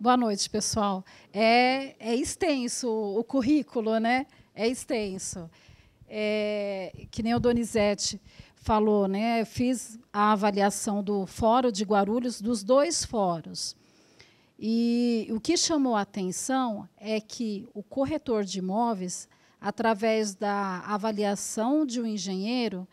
Boa noite, pessoal. É extenso o currículo, né? É extenso. Que nem o Donizete falou, né? Eu fiz a avaliação do Fórum de Guarulhos, dos 2 fóruns. E o que chamou a atenção é que o corretor de imóveis, através da avaliação de um engenheiro,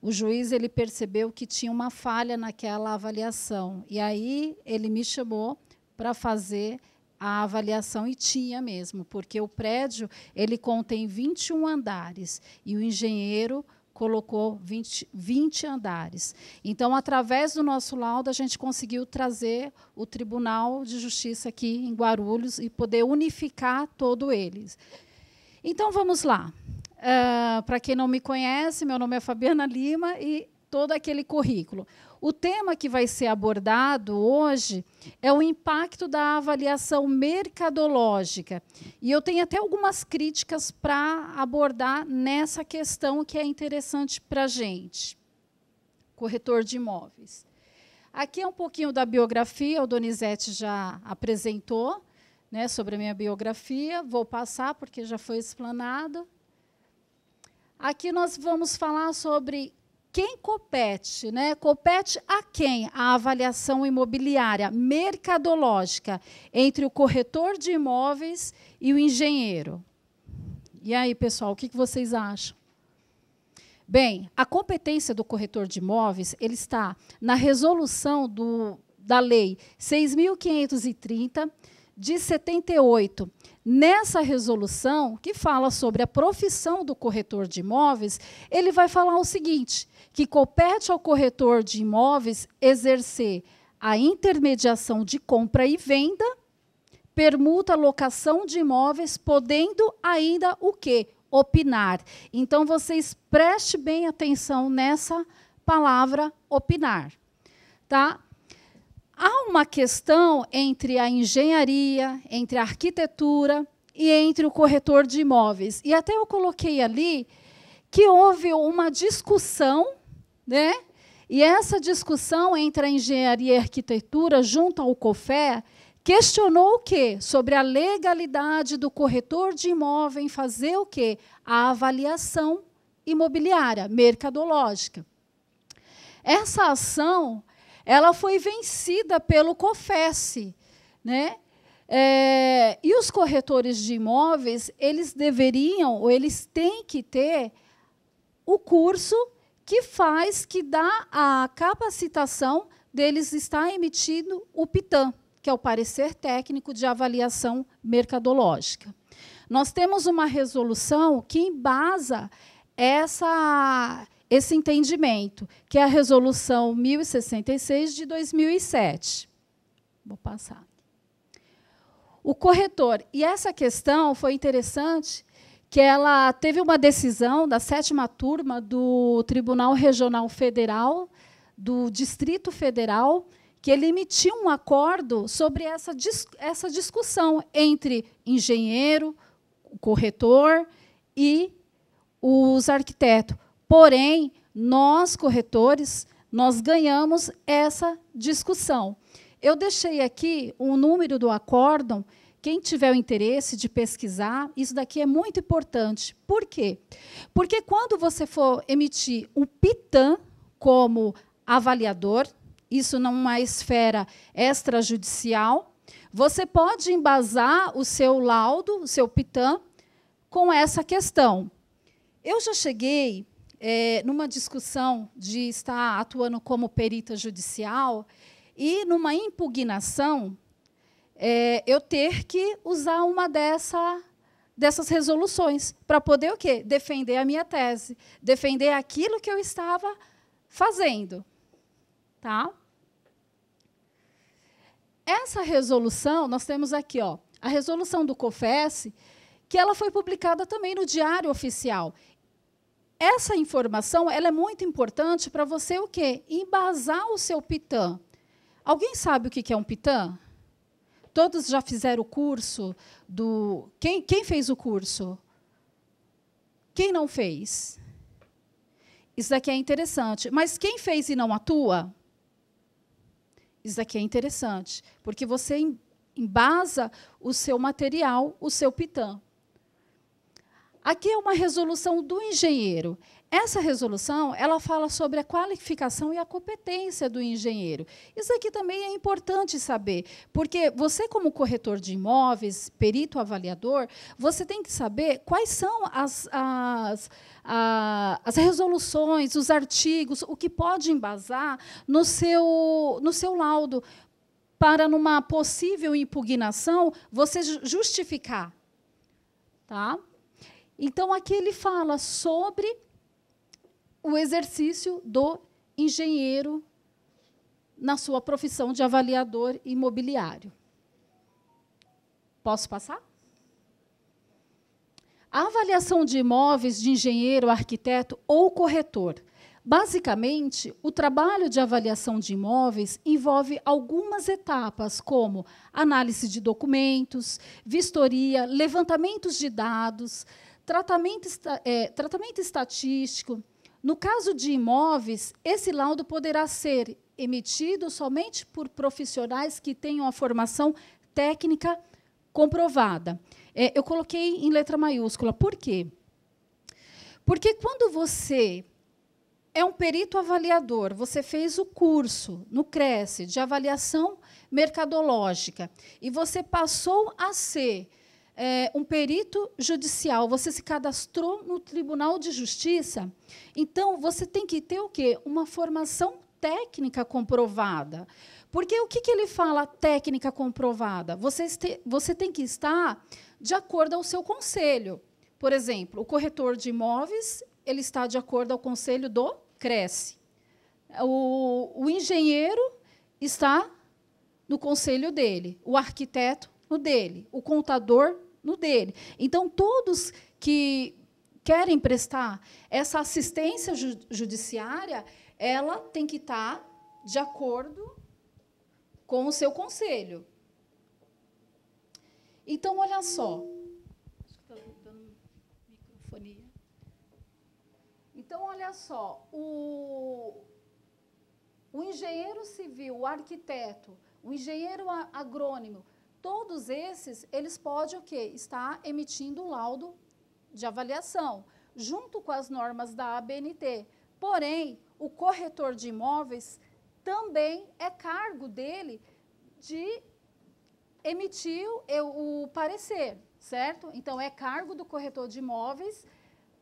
o juiz ele percebeu que tinha uma falha naquela avaliação. E aí ele me chamou para fazer a avaliação, e tinha mesmo, porque o prédio ele contém 21 andares e o engenheiro colocou 20 andares. Então, através do nosso laudo, a gente conseguiu trazer o Tribunal de Justiça aqui em Guarulhos e poder unificar todos eles. Então, vamos lá. Para quem não me conhece, meu nome é Fabiana Lima e todo aquele currículo. O tema que vai ser abordado hoje é o impacto da avaliação mercadológica. E eu tenho até algumas críticas para abordar nessa questão que é interessante para a gente. Corretor de imóveis. Aqui é um pouquinho da biografia, o Donizete já apresentou, né, sobre a minha biografia. Vou passar, porque já foi explanado. Aqui nós vamos falar sobre quem compete, né? Compete a quem? A avaliação imobiliária mercadológica entre o corretor de imóveis e o engenheiro. E aí, pessoal, o que vocês acham? Bem, a competência do corretor de imóveis ele está na resolução da Lei 6.530, de 78. Nessa resolução, que fala sobre a profissão do corretor de imóveis, ele vai falar o seguinte, que compete ao corretor de imóveis exercer a intermediação de compra e venda, permuta, locação de imóveis, podendo ainda o quê? Opinar. Então, vocês prestem bem atenção nessa palavra opinar. Tá? Há uma questão entre a engenharia, entre a arquitetura e entre o corretor de imóveis. E até eu coloquei ali que houve uma discussão, né? E essa discussão entre a engenharia e a arquitetura, junto ao COFER, questionou o quê? Sobre a legalidade do corretor de imóvel em fazer o quê? A avaliação imobiliária, mercadológica. Essa ação ela foi vencida pelo COFES, né? E os corretores de imóveis, eles deveriam, ou eles têm que ter o curso que dá a capacitação deles estar emitindo o PITAM, que é o Parecer Técnico de Avaliação Mercadológica. Nós temos uma resolução que embasa esse entendimento, que é a Resolução 1066 de 2007. Vou passar. O corretor, e essa questão foi interessante, que ela teve uma decisão da 7ª turma do Tribunal Regional Federal, do Distrito Federal, que ele emitiu um acordo sobre essa discussão entre engenheiro, o corretor e os arquitetos. Porém, nós, corretores, nós ganhamos essa discussão. Eu deixei aqui o número do acórdão. Quem tiver o interesse de pesquisar, isso daqui é muito importante. Por quê? Porque quando você for emitir um PITAM como avaliador, isso numa esfera extrajudicial, você pode embasar o seu laudo, o seu PITAM, com essa questão. Eu já cheguei numa discussão de estar atuando como perita judicial e, numa impugnação, eu ter que usar uma dessas resoluções para poder o quê? Defender a minha tese, defender aquilo que eu estava fazendo. Tá? Essa resolução, nós temos aqui a resolução do COFES, que ela foi publicada também no Diário Oficial. Essa informação ela é muito importante para você o quê? Embasar o seu PITAM. Alguém sabe o que é um PITAM? Todos já fizeram o curso do... Quem fez o curso? Quem não fez? Isso daqui é interessante. Mas quem fez e não atua? Isso daqui é interessante, porque você embasa o seu material, o seu PITAM. Aqui é uma resolução do engenheiro. Essa resolução, ela fala sobre a qualificação e a competência do engenheiro. Isso aqui também é importante saber, porque você, como corretor de imóveis, perito avaliador, você tem que saber quais são as resoluções, os artigos, o que pode embasar no seu laudo, para, numa possível impugnação, você justificar. Tá? Então, aqui ele fala sobre o exercício do engenheiro na sua profissão de avaliador imobiliário. Posso passar? A avaliação de imóveis de engenheiro, arquiteto ou corretor. Basicamente, o trabalho de avaliação de imóveis envolve algumas etapas, como análise de documentos, vistoria, levantamentos de dados, tratamento estatístico. No caso de imóveis, esse laudo poderá ser emitido somente por profissionais que tenham a formação técnica comprovada. Eu coloquei em letra maiúscula. Por quê? Porque quando você é um perito avaliador, você fez o curso no CRECE de avaliação mercadológica e você passou a ser um perito judicial, você se cadastrou no Tribunal de Justiça, então você tem que ter o quê? Uma formação técnica comprovada. Porque o que ele fala, técnica comprovada? Você tem que estar de acordo ao seu conselho. Por exemplo, o corretor de imóveis, ele está de acordo ao conselho do CRECE. O engenheiro está no conselho dele, o arquiteto no dele, o contador no dele. Então, todos que querem prestar essa assistência judiciária, ela tem que estar de acordo com o seu conselho. Então, olha só. Estou dando microfonia. Então, olha só. O engenheiro civil, o arquiteto, o engenheiro agrônomo, todos esses, eles podem o quê? Estar emitindo o laudo de avaliação, junto com as normas da ABNT. Porém, o corretor de imóveis também é cargo dele de emitir o parecer, certo? Então, é cargo do corretor de imóveis.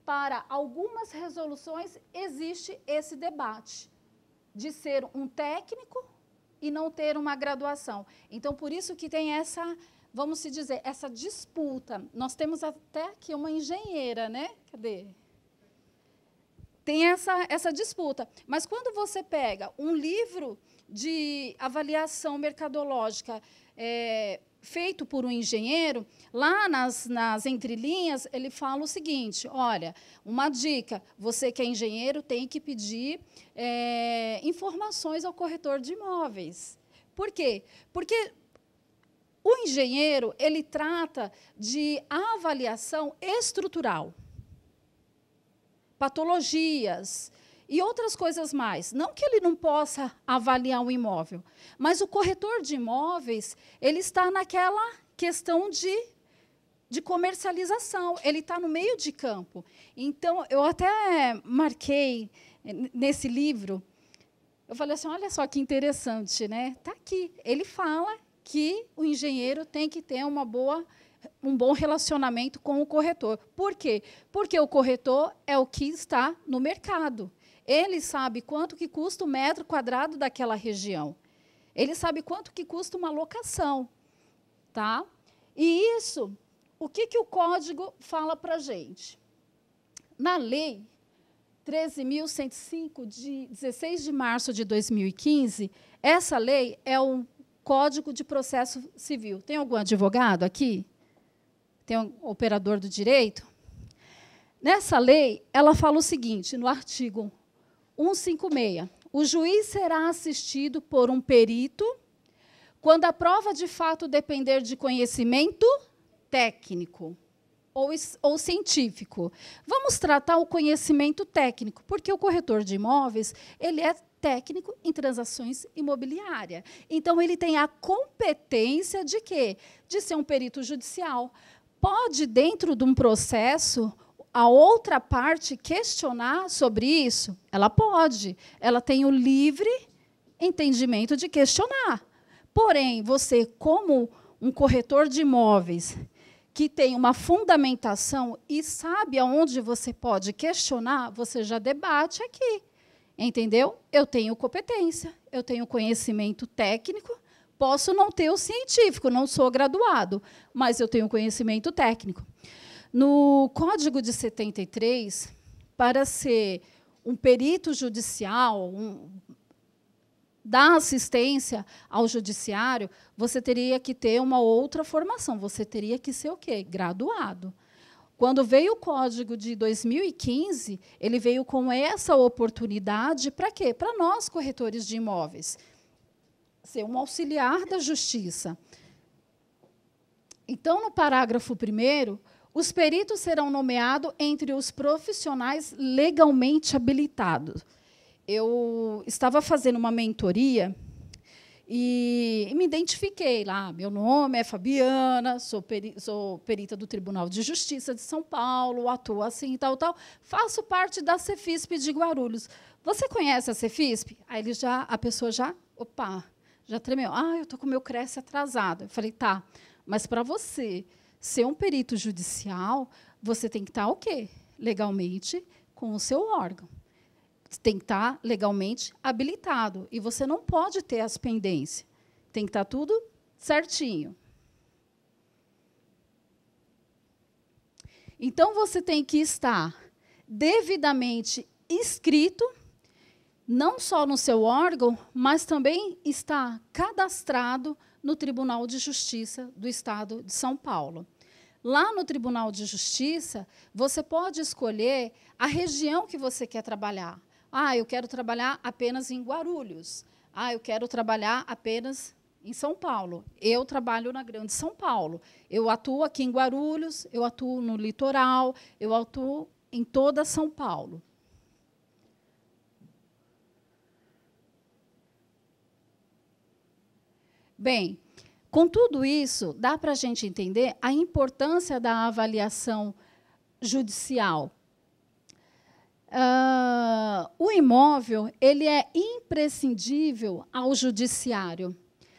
Para algumas resoluções, existe esse debate de ser um técnico e não ter uma graduação. Então, por isso que tem essa, vamos se dizer, essa disputa. Nós temos até aqui uma engenheira, né? Cadê? Tem essa disputa. Mas quando você pega um livro de avaliação mercadológica feito por um engenheiro, lá nas entrelinhas, ele fala o seguinte, olha, uma dica, você que é engenheiro tem que pedir informações ao corretor de imóveis. Por quê? Porque o engenheiro, ele trata de avaliação estrutural, patologias e outras coisas mais. Não que ele não possa avaliar um imóvel, mas o corretor de imóveis, ele está naquela questão de comercialização, ele está no meio de campo. Então, eu até marquei nesse livro, eu falei assim, olha só que interessante, né? Está aqui. Ele fala que o engenheiro tem que ter um bom relacionamento com o corretor. Por quê? Porque o corretor é o que está no mercado. Ele sabe quanto que custa o metro quadrado daquela região. Ele sabe quanto que custa uma locação. Tá? E isso, o que o código fala para a gente? Na lei 13.105, de 16 de março de 2015, essa lei é um Código de Processo Civil. Tem algum advogado aqui? Tem um operador do direito? Nessa lei, ela fala o seguinte, no artigo 156, o juiz será assistido por um perito quando a prova de fato depender de conhecimento técnico ou científico. Vamos tratar o conhecimento técnico, porque o corretor de imóveis ele é técnico em transações imobiliárias. Então, ele tem a competência de quê? De ser um perito judicial. Pode, dentro de um processo, a outra parte questionar sobre isso? Ela pode. Ela tem o livre entendimento de questionar. Porém, você, como um corretor de imóveis, que tem uma fundamentação e sabe aonde você pode questionar, você já debate aqui. Entendeu? Eu tenho competência, eu tenho conhecimento técnico, posso não ter o científico, não sou graduado, mas eu tenho conhecimento técnico. No Código de 73, para ser um perito judicial, dar assistência ao judiciário, você teria que ter uma outra formação. Você teria que ser o quê? Graduado. Quando veio o Código de 2015, ele veio com essa oportunidade para quê? Para nós, corretores de imóveis. Ser um auxiliar da justiça. Então, no parágrafo 1º, os peritos serão nomeados entre os profissionais legalmente habilitados. Eu estava fazendo uma mentoria e me identifiquei lá. Meu nome é Fabiana, sou perita do Tribunal de Justiça de São Paulo, atuo assim, tal, tal. Faço parte da Cefisp de Guarulhos. Você conhece a Cefisp? Aí a pessoa já tremeu. Eu estou com o meu CRES atrasado. Eu falei, tá, mas para você ser um perito judicial, você tem que estar o quê? Legalmente com o seu órgão. Tem que estar legalmente habilitado. E você não pode ter as pendências. Tem que estar tudo certinho. Então, você tem que estar devidamente inscrito, não só no seu órgão, mas também estar cadastrado no Tribunal de Justiça do Estado de São Paulo. Lá no Tribunal de Justiça, você pode escolher a região que você quer trabalhar. Eu quero trabalhar apenas em Guarulhos. Eu quero trabalhar apenas em São Paulo. Eu trabalho na Grande São Paulo. Eu atuo aqui em Guarulhos, eu atuo no litoral, eu atuo em toda São Paulo. Bem, com tudo isso, dá para a gente entender a importância da avaliação judicial. O imóvel ele é imprescindível ao judiciário.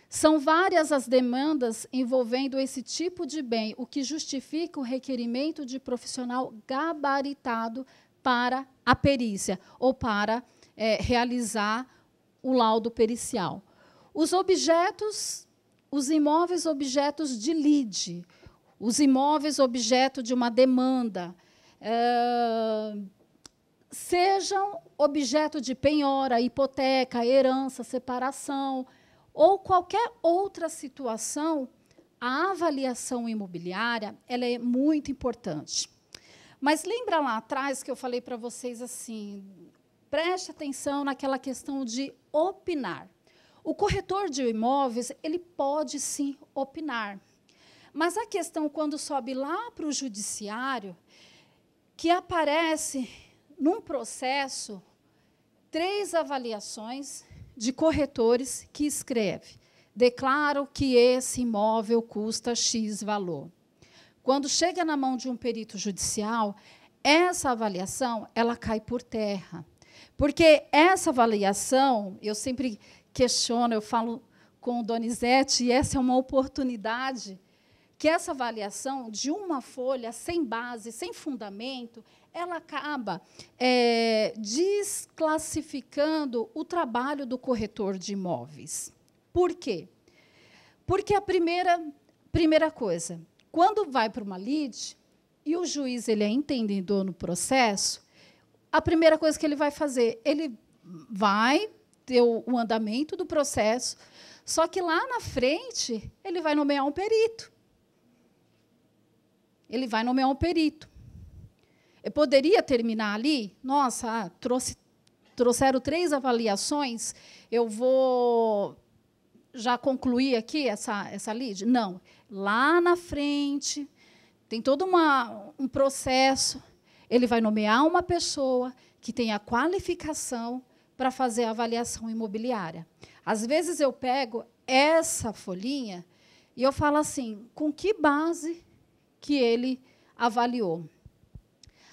São várias as demandas envolvendo esse tipo de bem, o que justifica o requerimento de profissional gabaritado para a perícia ou para realizar o laudo pericial. Os imóveis objetos de lide, os imóveis objeto de uma demanda, sejam objeto de penhora, hipoteca, herança, separação, ou qualquer outra situação, a avaliação imobiliária ela é muito importante. Mas lembra lá atrás que eu falei para vocês assim, preste atenção naquela questão de opinar. O corretor de imóveis ele pode, sim, opinar. Mas a questão, quando sobe lá para o judiciário, que aparece num processo 3 avaliações de corretores que escreve: declaro que esse imóvel custa X valor. Quando chega na mão de um perito judicial, essa avaliação ela cai por terra. Porque essa avaliação, eu sempre questiono, eu falo com o Donizete, e essa é uma oportunidade, que essa avaliação de uma folha sem base, sem fundamento, ela acaba desclassificando o trabalho do corretor de imóveis. Por quê? Porque a primeira coisa, quando vai para uma lide e o juiz ele é entendedor no processo, a primeira coisa que ele vai fazer, ele vai ter o andamento do processo, só que lá na frente ele vai nomear um perito. Ele vai nomear um perito. Eu poderia terminar ali? Nossa, trouxeram 3 avaliações, eu vou já concluir aqui essa lide? Não. Lá na frente, tem todo um processo. Ele vai nomear uma pessoa que tenha qualificação para fazer a avaliação imobiliária. Às vezes, eu pego essa folhinha e eu falo assim, com que base que ele avaliou?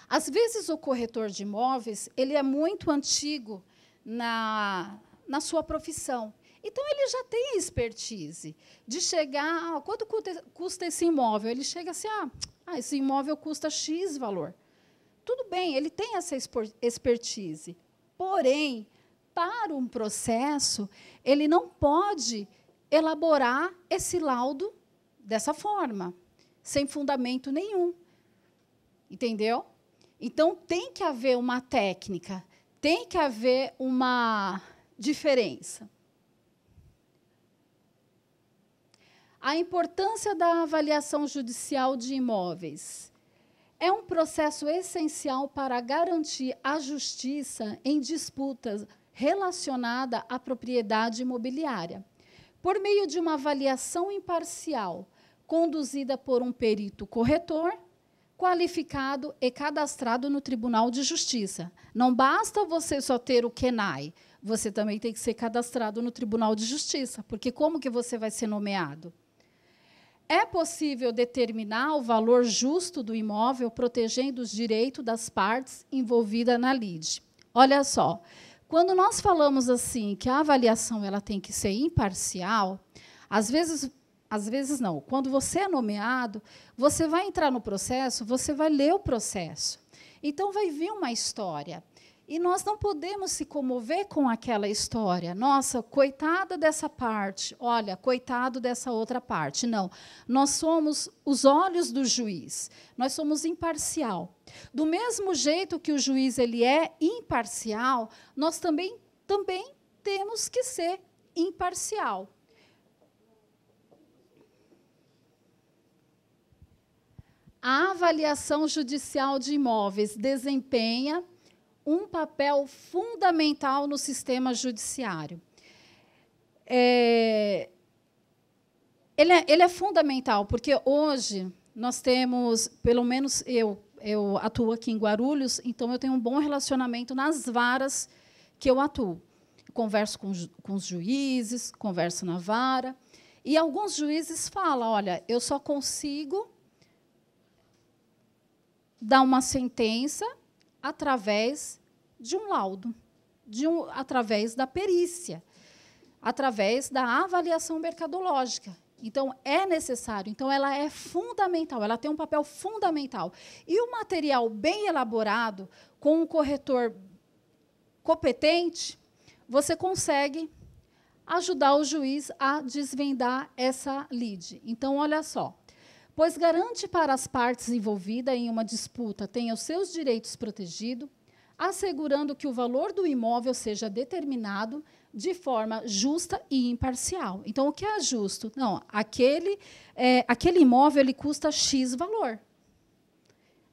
Às vezes, o corretor de imóveis ele é muito antigo na sua profissão. Então, ele já tem expertise de chegar... quanto custa esse imóvel? Ele chega assim, esse imóvel custa X valor. Tudo bem, ele tem essa expertise. Porém, para um processo, ele não pode elaborar esse laudo dessa forma, sem fundamento nenhum. Entendeu? Então, tem que haver uma técnica, tem que haver uma diferença. A importância da avaliação judicial de imóveis. É um processo essencial para garantir a justiça em disputas relacionadas à propriedade imobiliária, por meio de uma avaliação imparcial, conduzida por um perito corretor, qualificado e cadastrado no Tribunal de Justiça. Não basta você só ter o QNAI, você também tem que ser cadastrado no Tribunal de Justiça, porque como que você vai ser nomeado? É possível determinar o valor justo do imóvel, protegendo os direitos das partes envolvidas na lide. Olha só, quando nós falamos assim que a avaliação ela tem que ser imparcial, às vezes não. Quando você é nomeado, você vai entrar no processo, você vai ler o processo. Então, vai vir uma história. E nós não podemos se comover com aquela história. Nossa, coitada dessa parte. Olha, coitado dessa outra parte. Não. Nós somos os olhos do juiz. Nós somos imparcial. Do mesmo jeito que o juiz ele é imparcial, nós também temos que ser imparcial. A avaliação judicial de imóveis desempenha um papel fundamental no sistema judiciário. Ele é fundamental, porque hoje nós temos, pelo menos eu atuo aqui em Guarulhos, então eu tenho um bom relacionamento nas varas que eu atuo. Converso com os juízes, converso na vara, e alguns juízes falam, olha, eu só consigo dar uma sentença através de um laudo, através da perícia, através da avaliação mercadológica. Então, é necessário. Então, ela é fundamental, ela tem um papel fundamental. E o material bem elaborado, com um corretor competente, você consegue ajudar o juiz a desvendar essa lide. Então, olha só. Pois garante para as partes envolvidas em uma disputa tenham os seus direitos protegidos, assegurando que o valor do imóvel seja determinado de forma justa e imparcial. Então, o que é justo? Não, aquele imóvel ele custa X valor.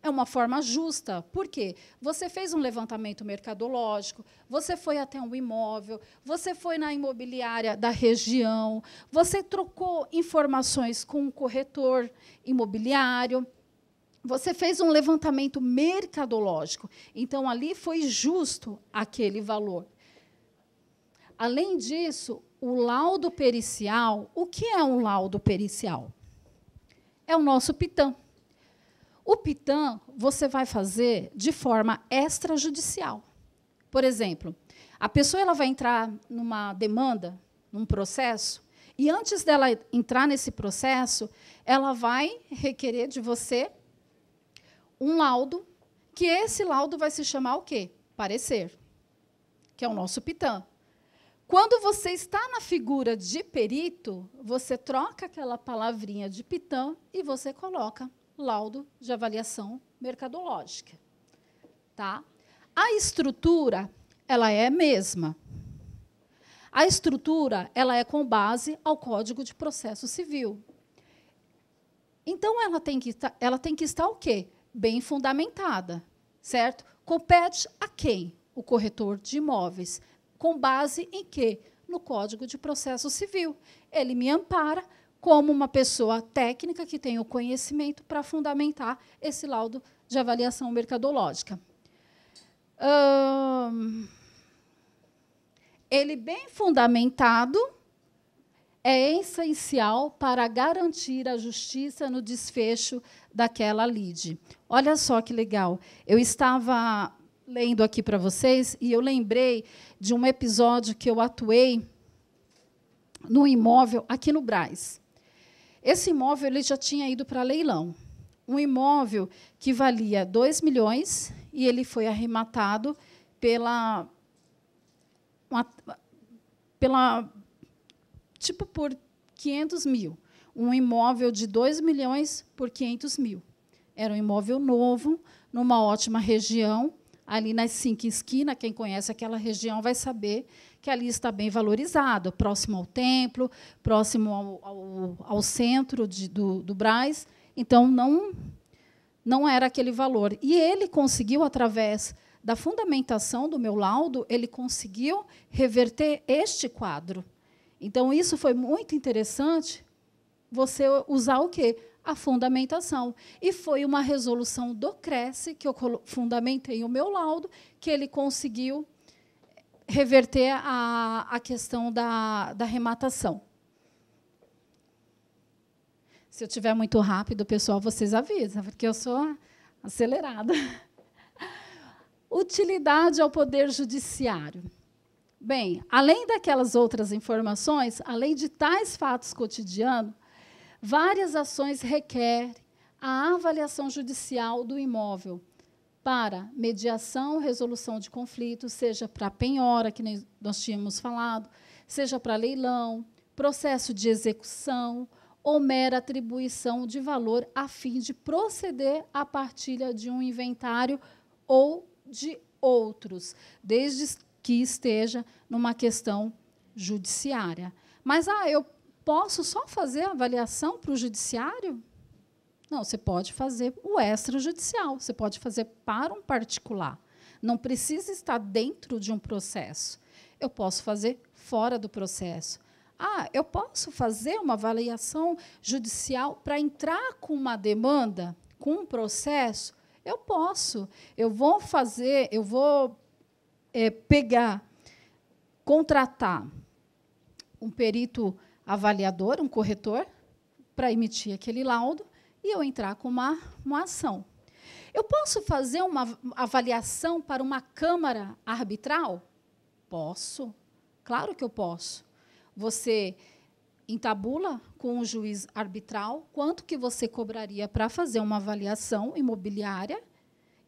É uma forma justa. Por quê? Você fez um levantamento mercadológico, você foi até um imóvel, você foi na imobiliária da região, você trocou informações com um corretor imobiliário, você fez um levantamento mercadológico. Então, ali foi justo aquele valor. Além disso, o laudo pericial, o que é um laudo pericial? É o nosso PITAM. O PITAM você vai fazer de forma extrajudicial. Por exemplo, a pessoa ela vai entrar numa demanda, num processo, e antes dela entrar nesse processo, ela vai requerer de você um laudo, que esse laudo vai se chamar o quê? Parecer, que é o nosso PITAM. Quando você está na figura de perito, você troca aquela palavrinha de PITAM e você coloca laudo de avaliação mercadológica. Tá? A estrutura ela é a mesma. A estrutura ela é com base ao Código de Processo Civil. Então, ela tem que estar o quê? Bem fundamentada, certo? Compete a quem? O corretor de imóveis. Com base em quê? No Código de Processo Civil. Ele me ampara como uma pessoa técnica que tem o conhecimento para fundamentar esse laudo de avaliação mercadológica. ele bem fundamentado é essencial para garantir a justiça no desfecho daquela lide. Olha só que legal. Eu estava lendo aqui para vocês e eu lembrei de um episódio que eu atuei no imóvel aqui no Brás. Esse imóvel ele já tinha ido para leilão. Um imóvel que valia 2 milhões e ele foi arrematado por 500 mil. Um imóvel de 2 milhões por 500 mil. Era um imóvel novo, numa ótima região, ali nas 5 esquinas. Quem conhece aquela região vai saber que ali está bem valorizado, próximo ao templo, próximo ao centro do Brás. Então, não era aquele valor. E ele conseguiu, através da fundamentação do meu laudo, ele conseguiu reverter este quadro. Então, isso foi muito interessante, você usar o quê? A fundamentação. E foi uma resolução do Cresce, que eu fundamentei o meu laudo, que ele conseguiu reverter a questão da arrematação. Se eu estiver muito rápido, pessoal, vocês avisam, porque eu sou acelerada. Utilidade ao Poder Judiciário. Bem, além daquelas outras informações, além de tais fatos cotidianos, várias ações requerem a avaliação judicial do imóvel para mediação, resolução de conflitos, seja para penhora, que nós tínhamos falado, seja para leilão, processo de execução ou mera atribuição de valor a fim de proceder à partilha de um inventário ou de outros, desde que esteja numa questão judiciária. Mas eu posso só fazer a avaliação para o judiciário? Não, você pode fazer o extrajudicial, você pode fazer para um particular. Não precisa estar dentro de um processo. Eu posso fazer fora do processo. Eu posso fazer uma avaliação judicial para entrar com uma demanda, com um processo? Eu posso. Eu vou contratar um perito avaliador, um corretor, para emitir aquele laudo e eu entrar com uma ação. Eu posso fazer uma avaliação para uma câmara arbitral? Posso. Claro que eu posso. Você entabula com o juiz arbitral quanto que você cobraria para fazer uma avaliação imobiliária,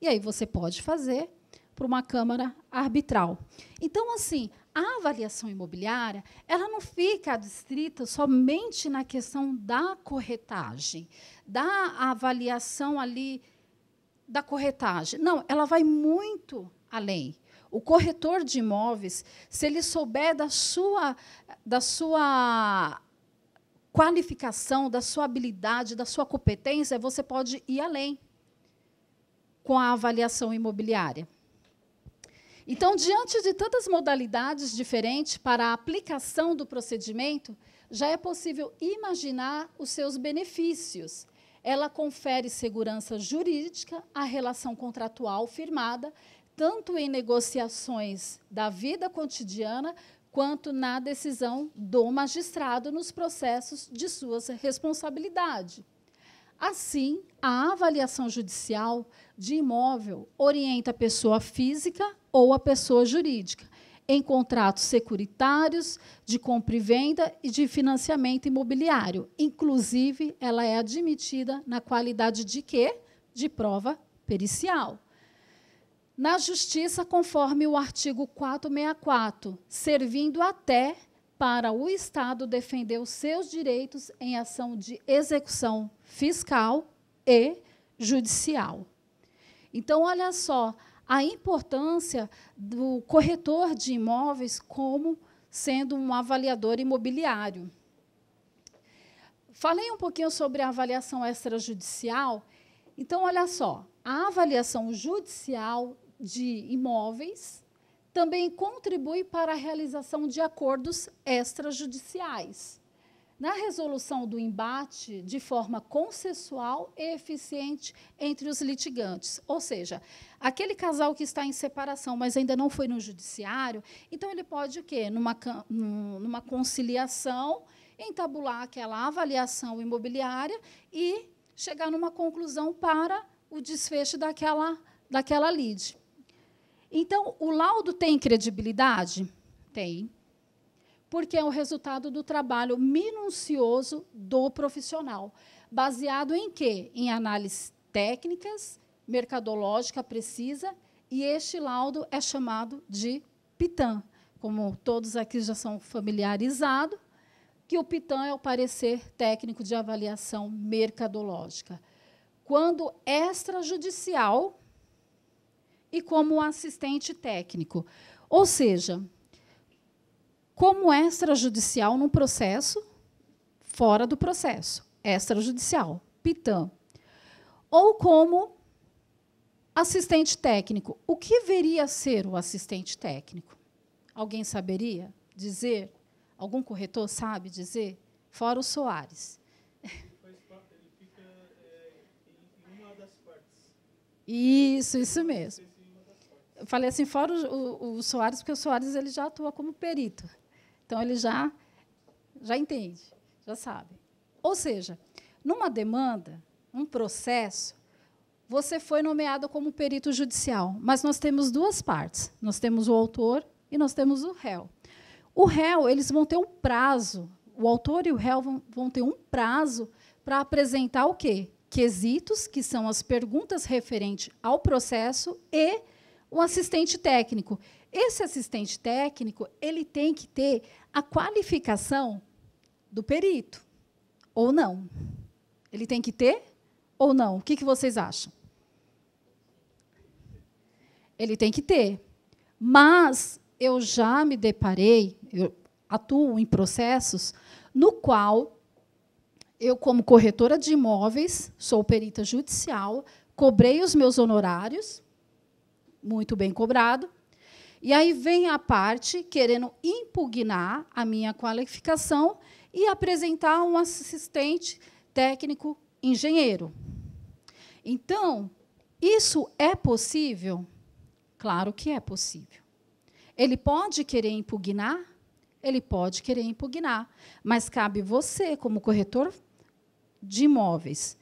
e aí você pode fazer para uma câmara arbitral. Então, assim, a avaliação imobiliária, ela não fica adstrita somente na questão da corretagem, da avaliação ali da corretagem. Não, ela vai muito além. O corretor de imóveis, se ele souber da sua qualificação, da sua habilidade, da sua competência, você pode ir além com a avaliação imobiliária. Então, diante de tantas modalidades diferentes para a aplicação do procedimento, já é possível imaginar os seus benefícios. Ela confere segurança jurídica à relação contratual firmada, tanto em negociações da vida cotidiana, quanto na decisão do magistrado nos processos de sua responsabilidade. Assim, a avaliação judicial de imóvel orienta a pessoa física ou a pessoa jurídica em contratos securitários, de compra e venda e de financiamento imobiliário. Inclusive, ela é admitida na qualidade de quê? De prova pericial. Na Justiça, conforme o artigo 464, servindo até para o Estado defender os seus direitos em ação de execução fiscal e judicial. Então, olha só, a importância do corretor de imóveis como sendo um avaliador imobiliário. Falei um pouquinho sobre a avaliação extrajudicial. Então, olha só, a avaliação judicial de imóveis também contribui para a realização de acordos extrajudiciais. na resolução do embate de forma consensual e eficiente entre os litigantes. Ou seja, aquele casal que está em separação, mas ainda não foi no judiciário, então ele pode o quê? Numa conciliação, entabular aquela avaliação imobiliária e chegar numa conclusão para o desfecho daquela lide. Então, o laudo tem credibilidade? Tem. Porque é o resultado do trabalho minucioso do profissional. Baseado em quê? Em análises técnicas, mercadológica precisa, e este laudo é chamado de PITAM. Como todos aqui já são familiarizados, que o PITAM é o parecer técnico de avaliação mercadológica. Quando extrajudicial e como assistente técnico. Ou seja, como extrajudicial num processo, fora do processo, extrajudicial, PITAM. Ou como assistente técnico. O que deveria ser o assistente técnico? Alguém saberia dizer? Algum corretor sabe dizer? Fora o Soares. Ele fica em uma das partes. Isso mesmo. Eu falei assim, fora o Soares, porque o Soares ele já atua como perito. Então, ele já entende, já sabe. Ou seja, numa demanda, um processo, você foi nomeado como perito judicial, mas nós temos duas partes. Nós temos o autor e nós temos o réu. O réu, eles vão ter um prazo, o autor e o réu vão ter um prazo para apresentar o quê? Quesitos, que são as perguntas referentes ao processo, e o assistente técnico. Esse assistente técnico ele tem que ter a qualificação do perito, ou não? Ele tem que ter ou não? O que vocês acham? Ele tem que ter. Mas eu já me deparei, eu atuo em processos no qual eu, como corretora de imóveis, sou perita judicial, cobrei os meus honorários, muito bem cobrado, e aí vem a parte querendo impugnar a minha qualificação e apresentar um assistente técnico engenheiro. Então, isso é possível? Claro que é possível. Ele pode querer impugnar? Ele pode querer impugnar, mas cabe você, como corretor de imóveis,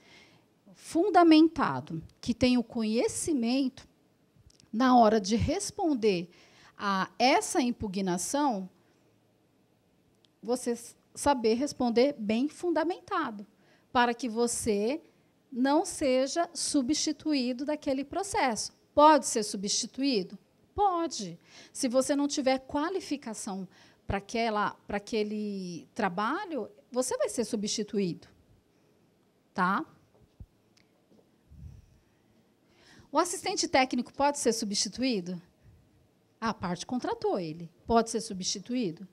fundamentado, que tem o conhecimento, na hora de responder a essa impugnação, você saber responder bem fundamentado, para que você não seja substituído daquele processo. Pode ser substituído? Pode. Se você não tiver qualificação para aquele trabalho, você vai ser substituído. Tá? O assistente técnico pode ser substituído? A parte contratou ele. Pode ser substituído?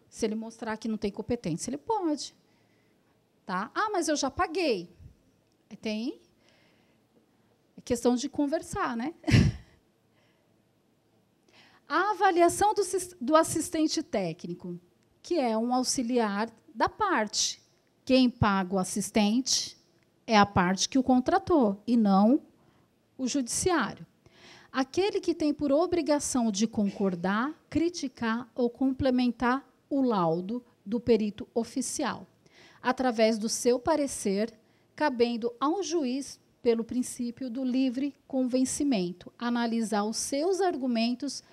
Se ele mostrar que não tem competência, ele pode. Tá? Ah, mas eu já paguei. Tem. É questão de conversar, né? A avaliação do assistente técnico, que é um auxiliar da parte. Quem paga o assistente é a parte que o contratou, e não o judiciário. Aquele que tem por obrigação de concordar, criticar ou complementar o laudo do perito oficial, através do seu parecer, cabendo ao juiz, pelo princípio do livre convencimento, analisar os seus argumentos,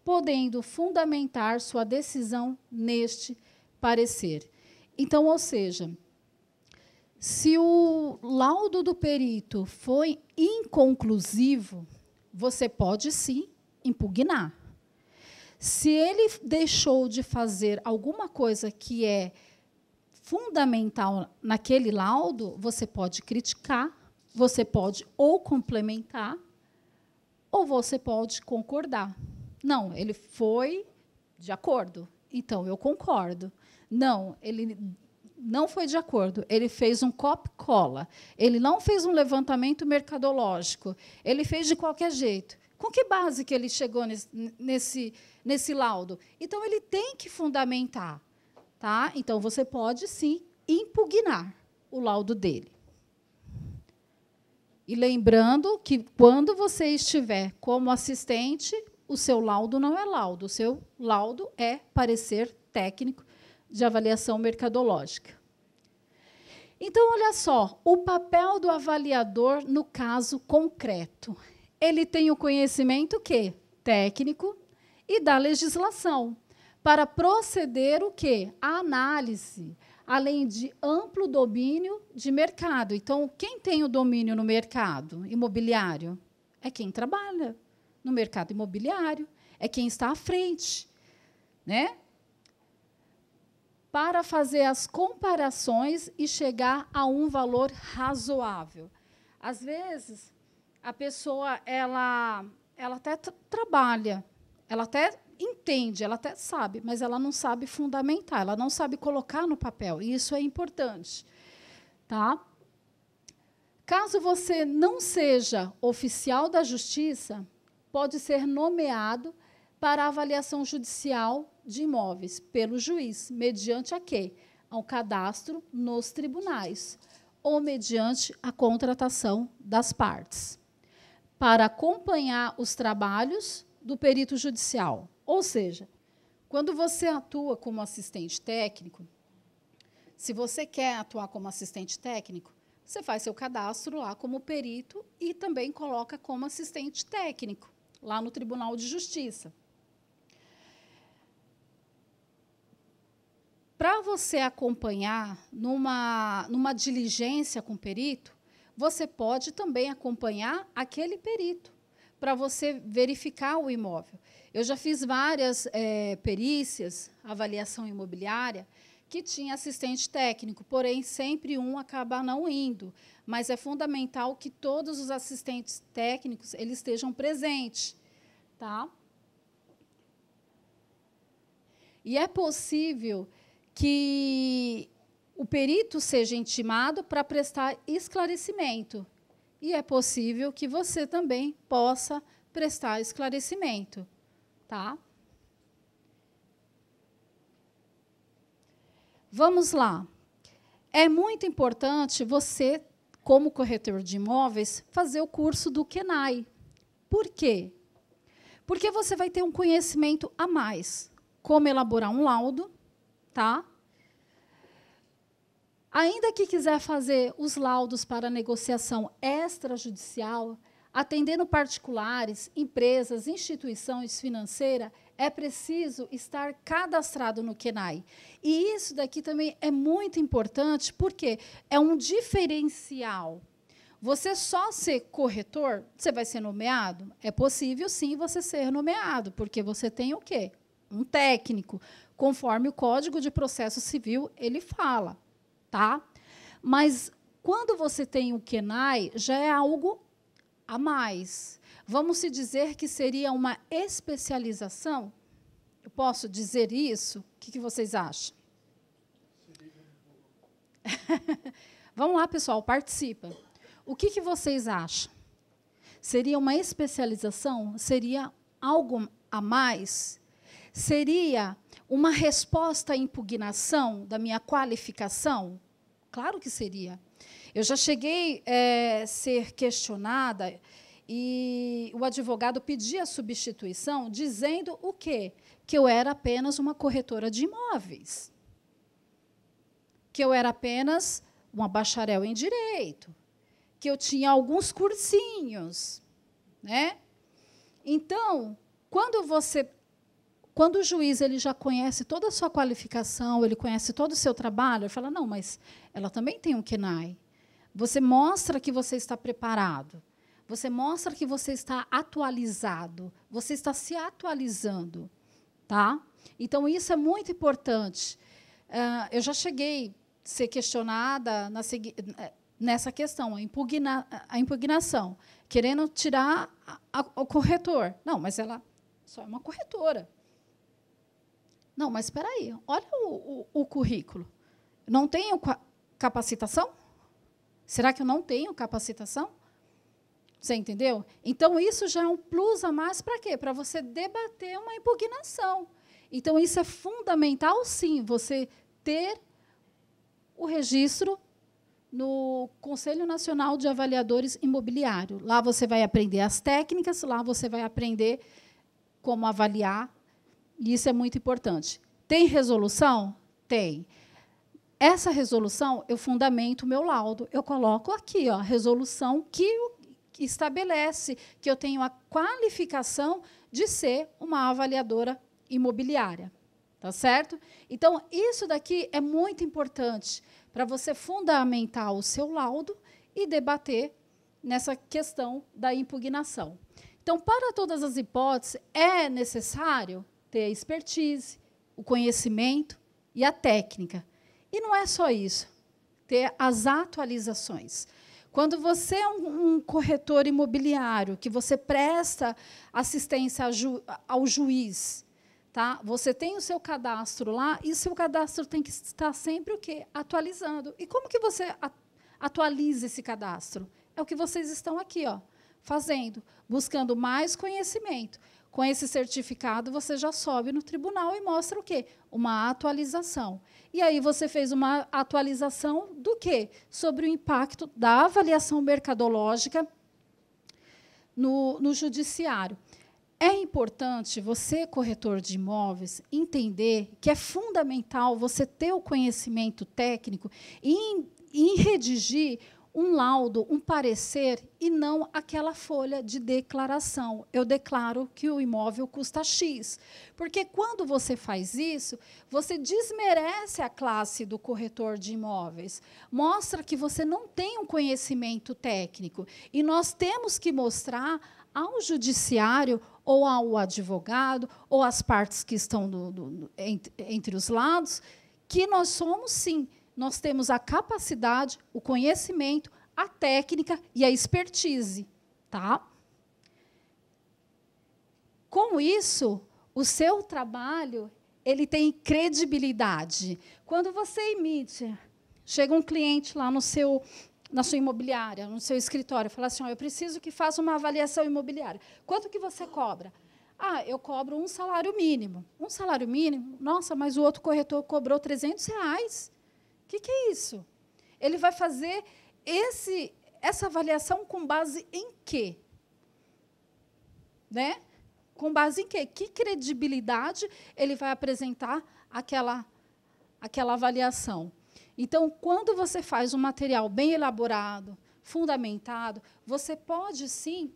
podendo fundamentar sua decisão neste parecer. Então, ou seja, se o laudo do perito foi inconclusivo, você pode, sim, impugnar. Se ele deixou de fazer alguma coisa que é fundamental naquele laudo, você pode criticar, você pode ou complementar, ou você pode concordar. Não, ele foi de acordo, então eu concordo. Não, ele não foi de acordo, ele fez um copia-cola, ele não fez um levantamento mercadológico, ele fez de qualquer jeito. Com que base que ele chegou nesse laudo? Então, ele tem que fundamentar. Tá? Então, você pode, sim, impugnar o laudo dele. E lembrando que, quando você estiver como assistente, o seu laudo não é laudo, o seu laudo é parecer técnico de avaliação mercadológica. Então, olha só, o papel do avaliador no caso concreto. Ele tem o conhecimento quê? Técnico e da legislação, para proceder o quê? A análise, além de amplo domínio de mercado. Então, quem tem o domínio no mercado imobiliário? É quem trabalha no mercado imobiliário, é quem está à frente, né? Para fazer as comparações e chegar a um valor razoável. Às vezes, a pessoa ela até trabalha, ela até entende, ela até sabe, mas ela não sabe fundamentar, ela não sabe colocar no papel, e isso é importante. Tá? Caso você não seja oficial da Justiça, pode ser nomeado para avaliação judicial de imóveis pelo juiz, mediante a quê? Ao cadastro nos tribunais, ou mediante a contratação das partes, para acompanhar os trabalhos do perito judicial. Ou seja, quando você atua como assistente técnico, se você quer atuar como assistente técnico, você faz seu cadastro lá como perito e também coloca como assistente técnico, lá no Tribunal de Justiça. Para você acompanhar numa diligência com o perito, você pode também acompanhar aquele perito, para você verificar o imóvel. Eu já fiz várias perícias, avaliação imobiliária, que tinha assistente técnico, porém, sempre um acaba não indo. Mas é fundamental que todos os assistentes técnicos eles estejam presentes. Tá? E é possível que o perito seja intimado para prestar esclarecimento. E é possível que você também possa prestar esclarecimento. Tá? Vamos lá. É muito importante você, como corretor de imóveis, fazer o curso do KENAI. Por quê? Porque você vai ter um conhecimento a mais. Como elaborar um laudo, tá? Ainda que quiser fazer os laudos para negociação extrajudicial, atendendo particulares, empresas, instituições financeiras, é preciso estar cadastrado no KENAI. E isso daqui também é muito importante, porque é um diferencial. Você só ser corretor, você vai ser nomeado? É possível, sim, você ser nomeado, porque você tem o quê? Um técnico, conforme o Código de Processo Civil ele fala. Tá? Mas, quando você tem o KENAI, já é algo a mais. Vamos se dizer que seria uma especialização? Eu posso dizer isso? O que vocês acham? Vamos lá, pessoal, participa. O que vocês acham? Seria uma especialização? Seria algo a mais? Seria uma resposta à impugnação da minha qualificação? Claro que seria. Eu já cheguei a ser questionada e o advogado pedia substituição, dizendo o quê? Que eu era apenas uma corretora de imóveis. Que eu era apenas uma bacharel em direito. Que eu tinha alguns cursinhos. Né? Então, quando o juiz ele já conhece toda a sua qualificação, ele conhece todo o seu trabalho, ele fala, não, mas ela também tem um KENAI. Você mostra que você está preparado. Você mostra que você está atualizado. Você está se atualizando. Tá? Então, isso é muito importante. Eu já cheguei a ser questionada nessa questão, a impugnação, querendo tirar o corretor. Não, mas ela só é uma corretora. Não, mas espera aí, olha o currículo. Não tenho capacitação? Será que eu não tenho capacitação? Você entendeu? Então, isso já é um plus a mais para quê? Para você debater uma impugnação. Então, isso é fundamental, sim, você ter o registro no Conselho Nacional de Avaliadores Imobiliários. Lá você vai aprender as técnicas, lá você vai aprender como avaliar, e isso é muito importante. Tem resolução? Tem. Essa resolução, eu fundamento o meu laudo. Eu coloco aqui, ó, a resolução que estabelece que eu tenho a qualificação de ser uma avaliadora imobiliária. Tá certo? Então, isso daqui é muito importante para você fundamentar o seu laudo e debater nessa questão da impugnação. Então, para todas as hipóteses, é necessário ter a expertise, o conhecimento e a técnica. E não é só isso, ter as atualizações. Quando você é um corretor imobiliário, que você presta assistência ao juiz, tá? Você tem o seu cadastro lá, e o seu cadastro tem que estar sempre o quê? Atualizando. E como que você atualiza esse cadastro? É o que vocês estão aqui, ó, fazendo, buscando mais conhecimento. Com esse certificado, você já sobe no tribunal e mostra o quê? Uma atualização. E aí você fez uma atualização do quê? Sobre o impacto da avaliação mercadológica no judiciário. É importante você, corretor de imóveis, entender que é fundamental você ter o conhecimento técnico e em redigir um laudo, um parecer, e não aquela folha de declaração. Eu declaro que o imóvel custa X. Porque, quando você faz isso, você desmerece a classe do corretor de imóveis. Mostra que você não tem um conhecimento técnico. E nós temos que mostrar ao judiciário, ou ao advogado, ou às partes que estão entre os lados, que nós somos, sim, nós temos a capacidade, o conhecimento, a técnica e a expertise. Tá? Com isso, o seu trabalho ele tem credibilidade. Quando você emite, chega um cliente lá na sua imobiliária, no seu escritório, fala assim, eu preciso que faça uma avaliação imobiliária. Quanto que você cobra? Ah, eu cobro um salário mínimo. Um salário mínimo? Nossa, mas o outro corretor cobrou R$300. O que é isso? Ele vai fazer essa avaliação com base em quê? Né? Com base em quê? Que credibilidade ele vai apresentar aquela avaliação? Então, quando você faz um material bem elaborado, fundamentado, você pode, sim,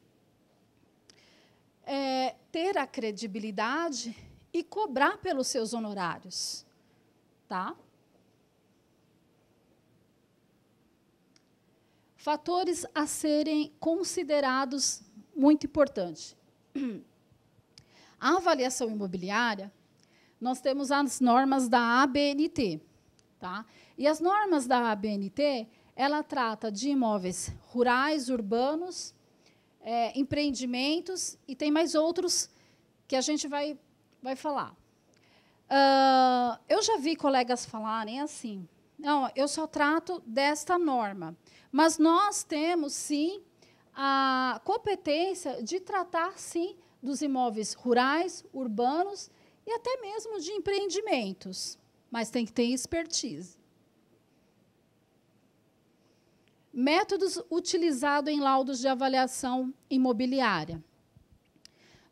ter a credibilidade e cobrar pelos seus honorários. Tá? Fatores a serem considerados muito importantes. A avaliação imobiliária, nós temos as normas da ABNT. Tá? E as normas da ABNT, ela trata de imóveis rurais, urbanos, empreendimentos, e tem mais outros que a gente vai falar. Eu já vi colegas falarem assim, não, eu só trato desta norma, mas nós temos, sim, a competência de tratar, sim, dos imóveis rurais, urbanos e até mesmo de empreendimentos, mas tem que ter expertise. Métodos utilizados em laudos de avaliação imobiliária.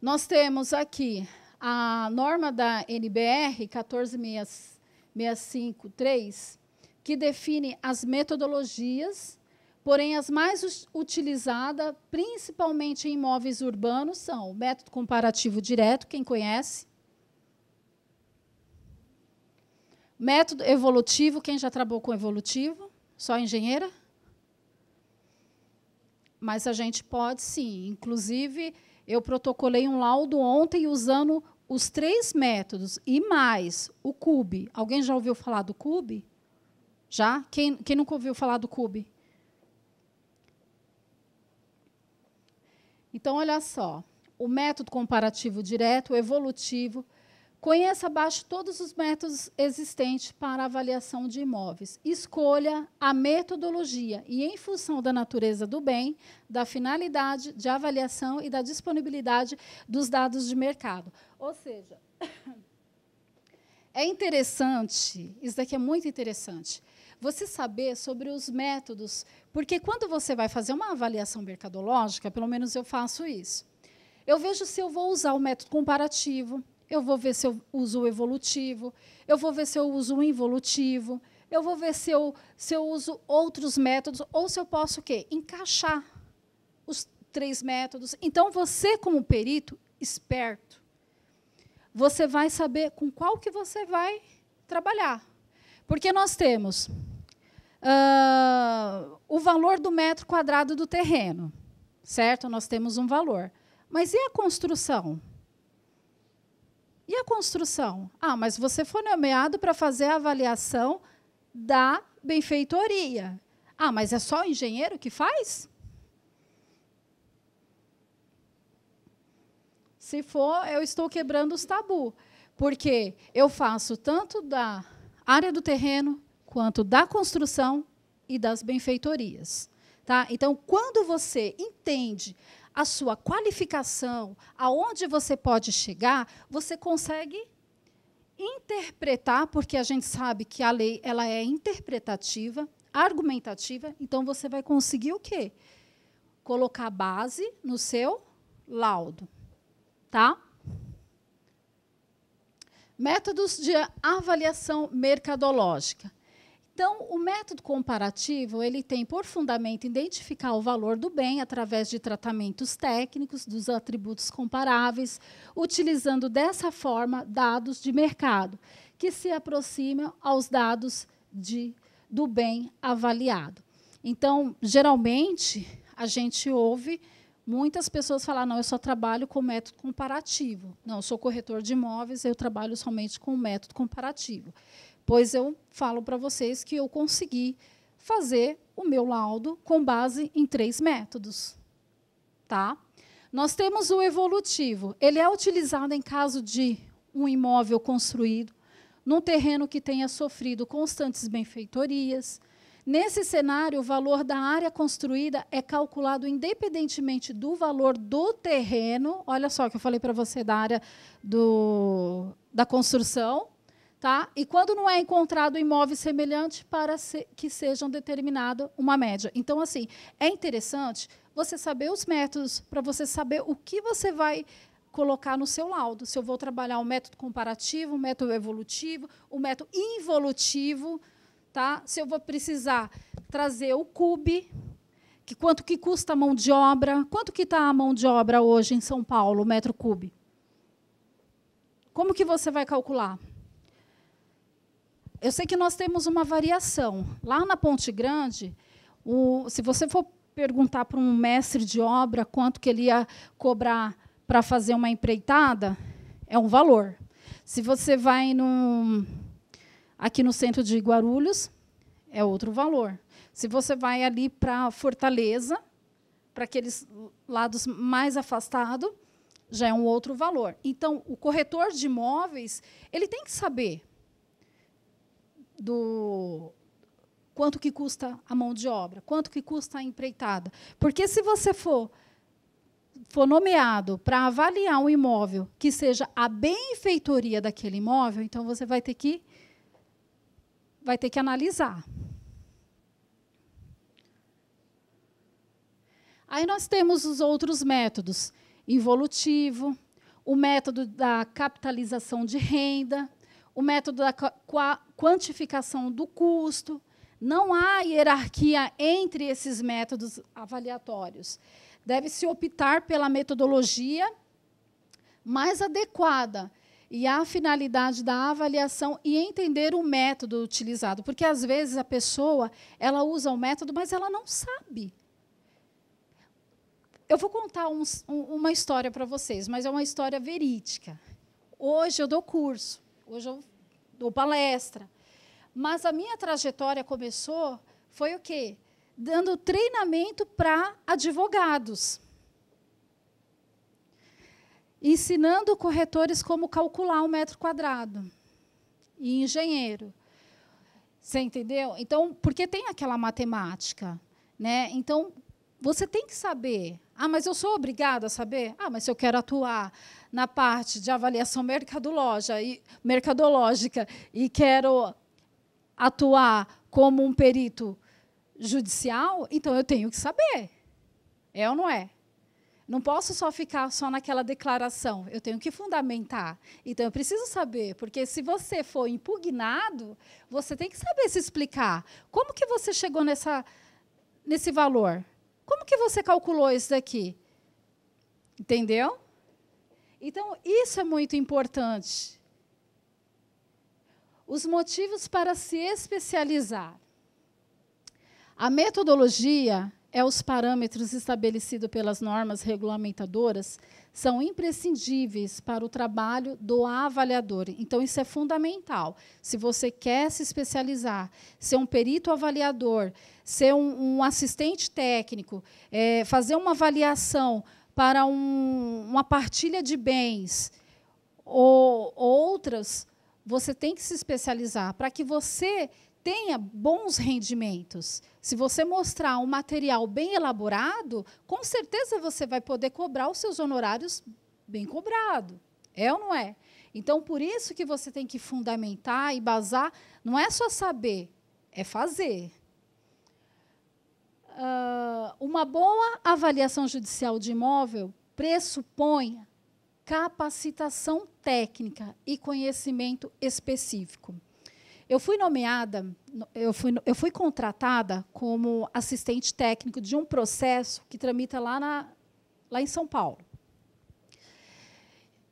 Nós temos aqui a norma da NBR 14653, que define as metodologias, porém as mais utilizadas, principalmente em imóveis urbanos, são o método comparativo direto, quem conhece? Método evolutivo, quem já trabalhou com evolutivo? Só engenheira? Mas a gente pode, sim. Inclusive, eu protocolei um laudo ontem usando os 3 métodos e mais o CUB. Alguém já ouviu falar do CUB? Já? Quem nunca ouviu falar do CUB? Então, olha só. O método comparativo direto, o evolutivo. Conheça abaixo todos os métodos existentes para avaliação de imóveis. Escolha a metodologia e, em função da natureza do bem, da finalidade de avaliação e da disponibilidade dos dados de mercado. Ou seja, É interessante, isso daqui é muito interessante, você saber sobre os métodos, porque quando você vai fazer uma avaliação mercadológica, pelo menos eu faço isso, eu vejo se eu vou usar o método comparativo, eu vou ver se eu uso o evolutivo, eu vou ver se eu uso o involutivo, eu vou ver se eu uso outros métodos, ou se eu posso o quê? Encaixar os 3 métodos. Então, você, como perito esperto, você vai saber com qual que você vai trabalhar. Porque nós temos o valor do metro quadrado do terreno, certo? Nós temos um valor. Mas e a construção? E a construção? Ah, mas você foi nomeado para fazer a avaliação da benfeitoria. Ah, mas é só o engenheiro que faz? Se for, eu estou quebrando os tabus, porque eu faço tanto da área do terreno, quanto da construção e das benfeitorias. Tá? Então, quando você entende a sua qualificação, aonde você pode chegar, você consegue interpretar, porque a gente sabe que a lei ela é interpretativa, argumentativa, então você vai conseguir o quê? Colocar base no seu laudo. Tá? Métodos de avaliação mercadológica. Então, o método comparativo ele tem por fundamento identificar o valor do bem através de tratamentos técnicos dos atributos comparáveis, utilizando dessa forma dados de mercado, que se aproximam aos dados do bem avaliado. Então, geralmente, a gente ouve muitas pessoas falar, não, eu só trabalho com método comparativo. Não, eu sou corretor de imóveis, eu trabalho somente com método comparativo. Pois eu falo para vocês que eu consegui fazer o meu laudo com base em 3 métodos. Tá? Nós temos o evolutivo. Ele é utilizado em caso de um imóvel construído num terreno que tenha sofrido constantes benfeitorias. Nesse cenário, o valor da área construída é calculado independentemente do valor do terreno. Olha só que eu falei para você da área da construção. Tá? E quando não é encontrado imóvel semelhante para que sejam determinada uma média. Então, assim, é interessante você saber os métodos, para você saber o que você vai colocar no seu laudo. Se eu vou trabalhar o método comparativo, o método evolutivo, o método involutivo, tá? Se eu vou precisar trazer o CUB, que quanto que custa a mão de obra, quanto que está a mão de obra hoje em São Paulo, o metro cúbico? Como que você vai calcular? Eu sei que nós temos uma variação. Lá na Ponte Grande, se você for perguntar para um mestre de obra quanto que ele ia cobrar para fazer uma empreitada, é um valor. Se você vai aqui no centro de Guarulhos, é outro valor. Se você vai ali para Fortaleza, para aqueles lados mais afastados, já é um outro valor. Então, o corretor de imóveis ele tem que saber quanto que custa a mão de obra, quanto que custa a empreitada. Porque se você for nomeado para avaliar um imóvel que seja a benfeitoria daquele imóvel, então você vai ter que analisar. Aí nós temos os outros métodos, involutivo, o método da capitalização de renda, o método da quantificação do custo. Não há hierarquia entre esses métodos avaliatórios. Deve-se optar pela metodologia mais adequada e a finalidade da avaliação e entender o método utilizado. Porque, às vezes, a pessoa ela usa o método, mas ela não sabe. Eu vou contar uma história para vocês, mas é uma história verídica. Hoje eu dou curso. Hoje eu dou palestra. Mas a minha trajetória começou, foi o quê? Dando treinamento para advogados. Ensinando corretores como calcular um metro quadrado. E engenheiro. Você entendeu? Então, porque tem aquela matemática. Né? Então, você tem que saber. Ah, mas eu sou obrigada a saber? Ah, mas se eu quero atuar na parte de avaliação mercadológica e quero atuar como um perito judicial, então eu tenho que saber. É ou não é? Não posso só ficar só naquela declaração, eu tenho que fundamentar. Então, eu preciso saber, porque se você for impugnado, você tem que saber se explicar. Como que você chegou nesse valor? Como que você calculou isso daqui? Entendeu? Então, isso é muito importante. Os motivos para se especializar. A metodologia os parâmetros estabelecidos pelas normas regulamentadoras são imprescindíveis para o trabalho do avaliador. Então, isso é fundamental. Se você quer se especializar, ser um perito avaliador, ser um assistente técnico, fazer uma avaliação para uma partilha de bens ou outras, você tem que se especializar para que você tenha bons rendimentos. Se você mostrar um material bem elaborado, com certeza você vai poder cobrar os seus honorários bem cobrado. É ou não é? Então, por isso que você tem que fundamentar e basar. Não é só saber, é fazer. Uma boa avaliação judicial de imóvel pressupõe capacitação técnica e conhecimento específico. Eu fui nomeada, eu fui contratada como assistente técnico de um processo que tramita lá em São Paulo.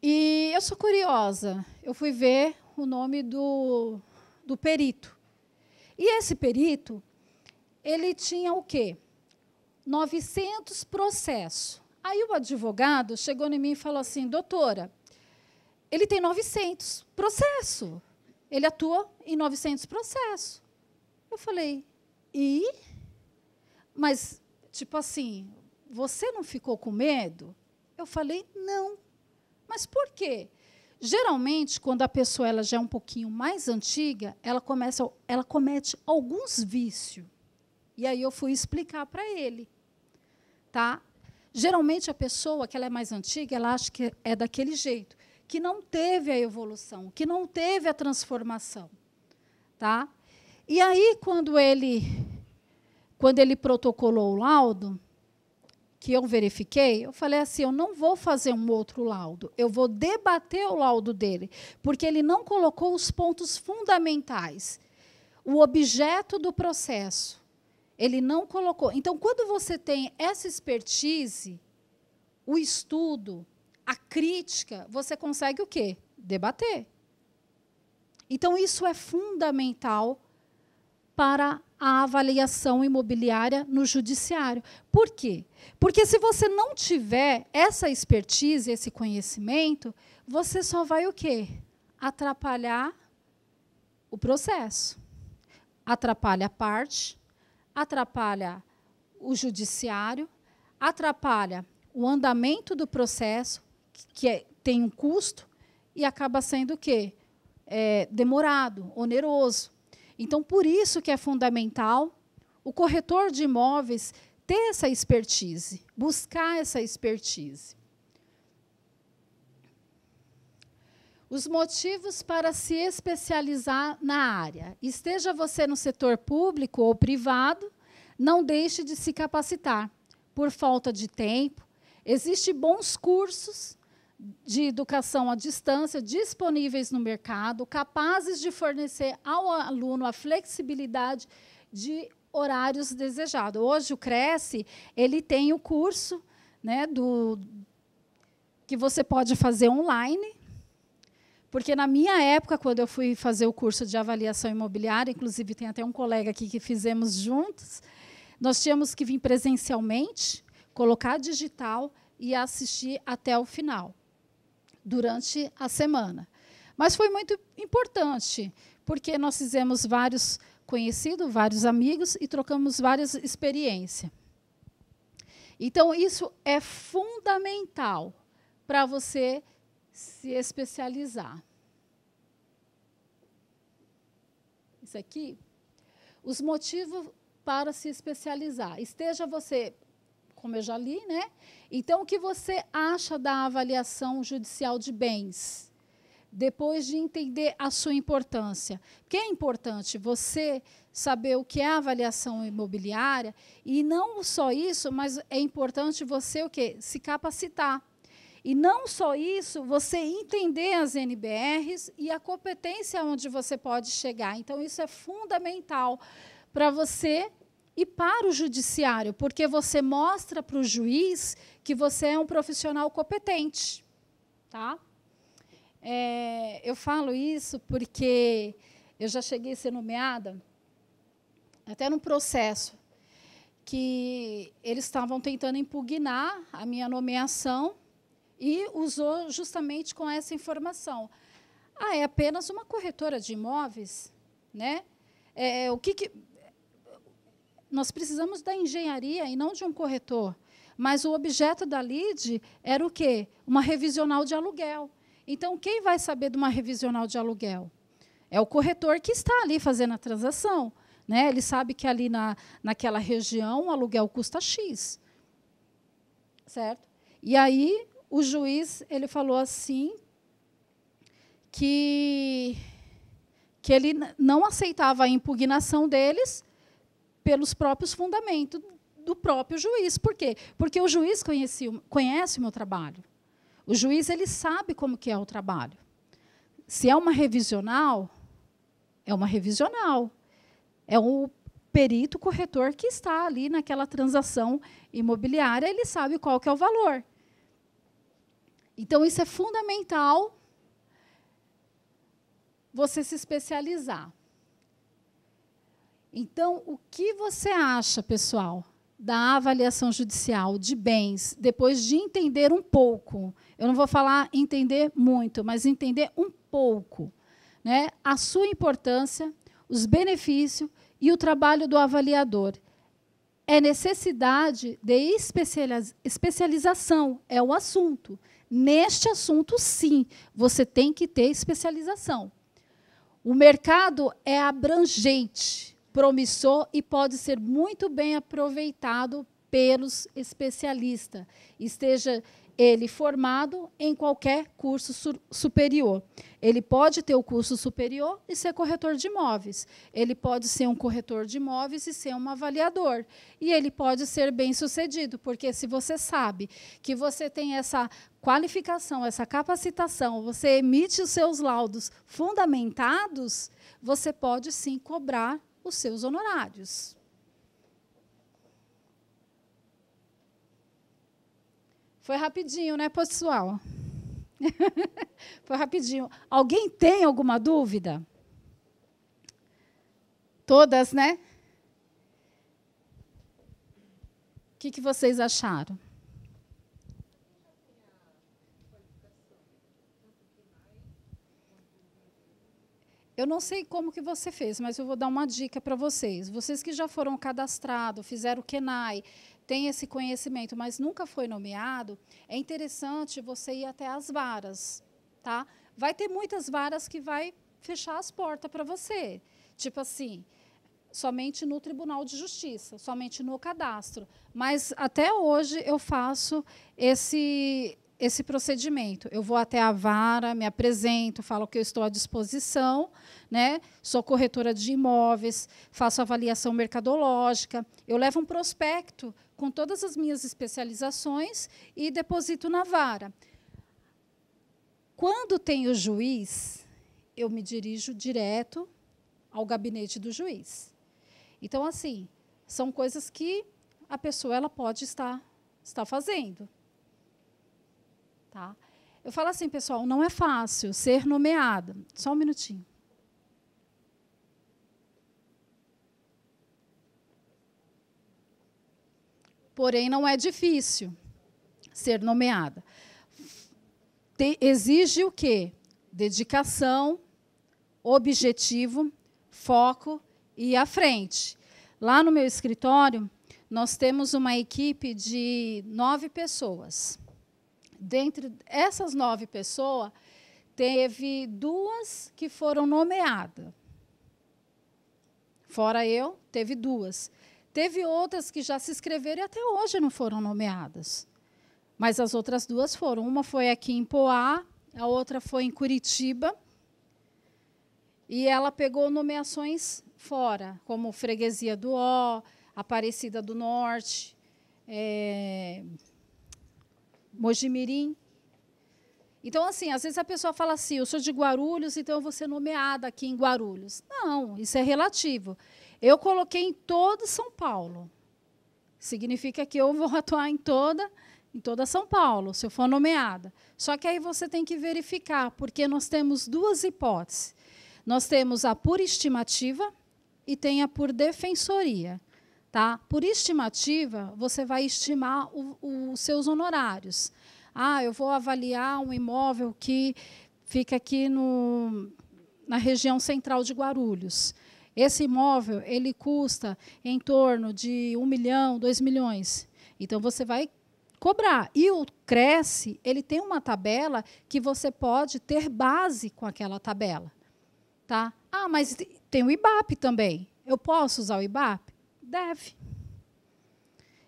E eu sou curiosa, eu fui ver o nome do perito. E esse perito, ele tinha o quê? 900 processos. Aí o advogado chegou em mim e falou assim, doutora, ele tem 900 processos. Ele atua em 900 processos. Eu falei, e? Mas, tipo assim, você não ficou com medo? Eu falei, não. Mas por quê? Geralmente, quando a pessoa ela já é um pouquinho mais antiga, ela comete alguns vícios. E aí eu fui explicar para ele. Tá? Geralmente, a pessoa que ela é mais antiga, ela acha que é daquele jeito, que não teve a evolução, que não teve a transformação. Tá? E aí, quando ele protocolou o laudo, que eu verifiquei, eu falei assim, eu não vou fazer um outro laudo, eu vou debater o laudo dele, porque ele não colocou os pontos fundamentais, o objeto do processo. Ele não colocou. Então, quando você tem essa expertise, o estudo, a crítica, você consegue o quê? Debater. Então, isso é fundamental para a avaliação imobiliária no judiciário. Por quê? Porque se você não tiver essa expertise, esse conhecimento, você só vai o quê? Atrapalhar o processo. Atrapalha a parte, atrapalha o judiciário, atrapalha o andamento do processo, que tem um custo, e acaba sendo o quê? Demorado, oneroso. Então, por isso que é fundamental o corretor de imóveis ter essa expertise, buscar essa expertise. Os motivos para se especializar na área. Esteja você no setor público ou privado, não deixe de se capacitar. Por falta de tempo, existem bons cursos de educação à distância disponíveis no mercado, capazes de fornecer ao aluno a flexibilidade de horários desejados. Hoje, o Cresce ele tem o curso, né, que você pode fazer online, porque, na minha época, quando eu fui fazer o curso de avaliação imobiliária, inclusive tem até um colega aqui que fizemos juntos, nós tínhamos que vir presencialmente, colocar digital e assistir até o final, durante a semana. Mas foi muito importante, porque nós fizemos vários conhecidos, vários amigos, e trocamos várias experiências. Então, isso é fundamental para você se especializar. Isso aqui, os motivos para se especializar. Esteja você como eu já li, né? Então, o que você acha da avaliação judicial de bens? Depois de entender a sua importância. Porque é importante você saber o que é avaliação imobiliária, e não só isso, mas é importante você o quê? Se capacitar. E não só isso, você entender as NBRs e a competência onde você pode chegar. Então, isso é fundamental para você e para o judiciário, porque você mostra para o juiz que você é um profissional competente. Tá? Eu falo isso porque eu já cheguei a ser nomeada, até num processo, que eles estavam tentando impugnar a minha nomeação e usou justamente com essa informação. É apenas uma corretora de imóveis, né? Nós precisamos da engenharia e não de um corretor. Mas o objeto da lide era o quê? Uma revisional de aluguel. Então, quem vai saber de uma revisional de aluguel? É o corretor que está ali fazendo a transação. Né? Ele sabe que ali naquela região o aluguel custa X. Certo? E aí, o juiz ele falou assim que ele não aceitava a impugnação deles pelos próprios fundamentos do próprio juiz. Por quê? Porque o juiz conhece o meu trabalho. O juiz ele sabe como que é o trabalho. Se é uma revisional, é uma revisional. É o perito corretor que está ali naquela transação imobiliária, ele sabe qual que é o valor. Então, isso é fundamental você se especializar. Então, o que você acha, pessoal, da avaliação judicial de bens, depois de entender um pouco? Eu não vou falar entender muito, mas entender um pouco, né? A sua importância, os benefícios e o trabalho do avaliador. É necessidade de especialização, é o assunto. Neste assunto, sim, você tem que ter especialização. O mercado é abrangente, promissor e pode ser muito bem aproveitado pelos especialistas, esteja ele formado em qualquer curso superior. Ele pode ter o curso superior e ser corretor de imóveis. Ele pode ser um corretor de imóveis e ser um avaliador. E ele pode ser bem-sucedido, porque se você sabe que você tem essa qualificação, essa capacitação, você emite os seus laudos fundamentados, você pode, sim, cobrar os seus honorários. Foi rapidinho, né, pessoal? Foi rapidinho. Alguém tem alguma dúvida? Todas, né? O que vocês acharam? Eu não sei como que você fez, mas eu vou dar uma dica para vocês. Vocês que já foram cadastrados, fizeram o KENAI, têm esse conhecimento, mas nunca foi nomeado, é interessante você ir até as varas. Tá? Vai ter muitas varas que vai fechar as portas para você. Tipo assim, somente no Tribunal de Justiça, somente no cadastro. Mas, até hoje, eu faço esse procedimento. Eu vou até a vara, me apresento, falo que eu estou à disposição, né? Sou corretora de imóveis, faço avaliação mercadológica, eu levo um prospecto com todas as minhas especializações e deposito na vara. Quando tem o juiz, eu me dirijo direto ao gabinete do juiz. Então, assim, são coisas que a pessoa ela pode estar fazendo. Tá? Eu falo assim, pessoal, não é fácil ser nomeada. Só um minutinho. Porém, não é difícil ser nomeada. Exige o quê? Dedicação, objetivo, foco e ir à frente. Lá no meu escritório, nós temos uma equipe de 9 pessoas. Dentre essas 9 pessoas, teve 2 que foram nomeadas. Fora eu, teve 2. Teve outras que já se inscreveram e até hoje não foram nomeadas. Mas as outras duas foram. Uma foi aqui em Poá, a outra foi em Curitiba. E ela pegou nomeações fora, como Freguesia do Ó, Aparecida do Norte, Mojimirim. Então, assim, às vezes a pessoa fala assim, eu sou de Guarulhos, então eu vou ser nomeada aqui em Guarulhos. Não, isso é relativo. Eu coloquei em todo São Paulo. Significa que eu vou atuar em toda São Paulo, se eu for nomeada. Só que aí você tem que verificar, porque nós temos duas hipóteses. Nós temos a por estimativa e tem a por defensoria. Tá? Por estimativa, você vai estimar os seus honorários. Eu vou avaliar um imóvel que fica aqui na região central de Guarulhos. Esse imóvel ele custa em torno de 1 milhão, 2 milhões. Então, você vai cobrar. E o Cresce ele tem uma tabela que você pode ter base com aquela tabela. Tá? Mas tem o IBAP também. Eu posso usar o IBAP? Deve.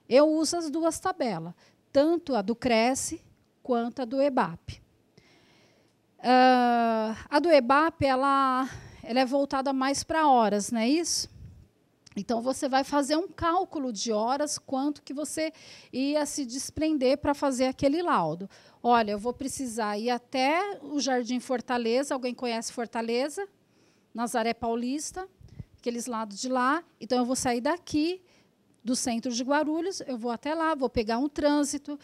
Eu uso as duas tabelas, tanto a do Cresce quanto a do EBAP. A do EBAP ela é voltada mais para horas, não é isso? Então, você vai fazer um cálculo de horas, quanto que você ia se desprender para fazer aquele laudo. Olha, eu vou precisar ir até o Jardim Fortaleza. Alguém conhece Fortaleza? Nazaré Paulista, aqueles lados de lá. Então, eu vou sair daqui, do centro de Guarulhos, eu vou até lá, vou pegar um trânsito,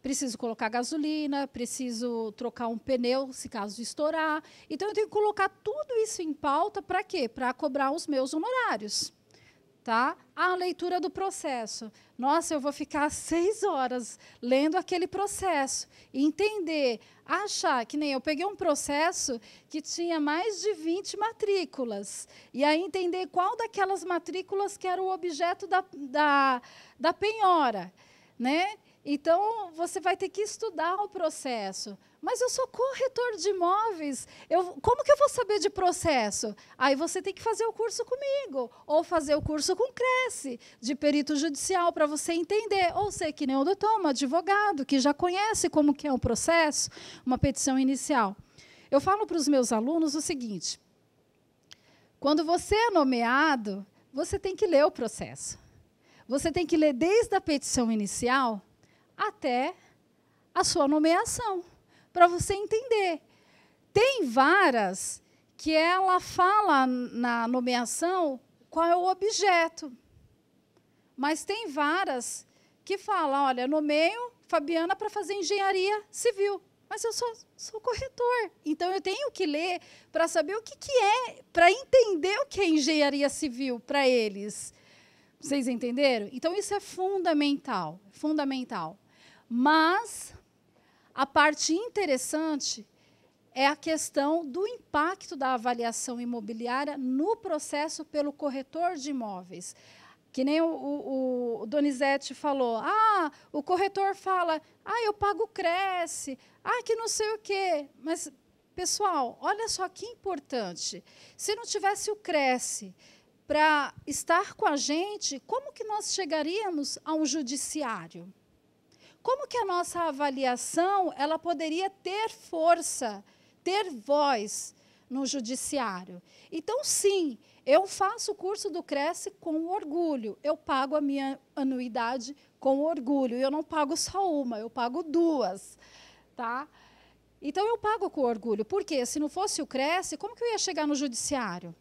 preciso colocar gasolina, preciso trocar um pneu, se caso estourar. Então, eu tenho que colocar tudo isso em pauta para quê? Para cobrar os meus honorários. Tá? A leitura do processo. Nossa, eu vou ficar 6 horas lendo aquele processo e entender, achar que nem eu peguei um processo que tinha mais de 20 matrículas, e aí entender qual daquelas matrículas que era o objeto da penhora. Né? Então, você vai ter que estudar o processo. Mas eu sou corretor de imóveis, como que eu vou saber de processo? Aí você tem que fazer o curso comigo, ou fazer o curso com o Cresce, de perito judicial, para você entender. Ou ser que nem o doutor, um advogado, que já conhece como que é um processo, uma petição inicial. Eu falo para os meus alunos o seguinte, quando você é nomeado, você tem que ler o processo. Você tem que ler desde a petição inicial até a sua nomeação, para você entender. Tem varas que ela fala na nomeação qual é o objeto. Mas tem varas que falam, olha, nomeio Fabiana para fazer engenharia civil. Mas eu sou corretor, então eu tenho que ler para saber o que é, para entender o que é engenharia civil para eles. Vocês entenderam? Então, isso é fundamental, fundamental. Mas a parte interessante é a questão do impacto da avaliação imobiliária no processo pelo corretor de imóveis. Que nem o Donizete falou, o corretor fala, eu pago Cresce, que não sei o quê. Mas, pessoal, olha só que importante. Se não tivesse o Cresce para estar com a gente, como que nós chegaríamos a um judiciário? Como que a nossa avaliação ela poderia ter força, ter voz no judiciário? Então, sim, eu faço o curso do Cresce com orgulho. Eu pago a minha anuidade com orgulho. Eu não pago só uma, eu pago 2. Tá? Então, eu pago com orgulho. Por quê? Se não fosse o Cresce, como que eu ia chegar no judiciário?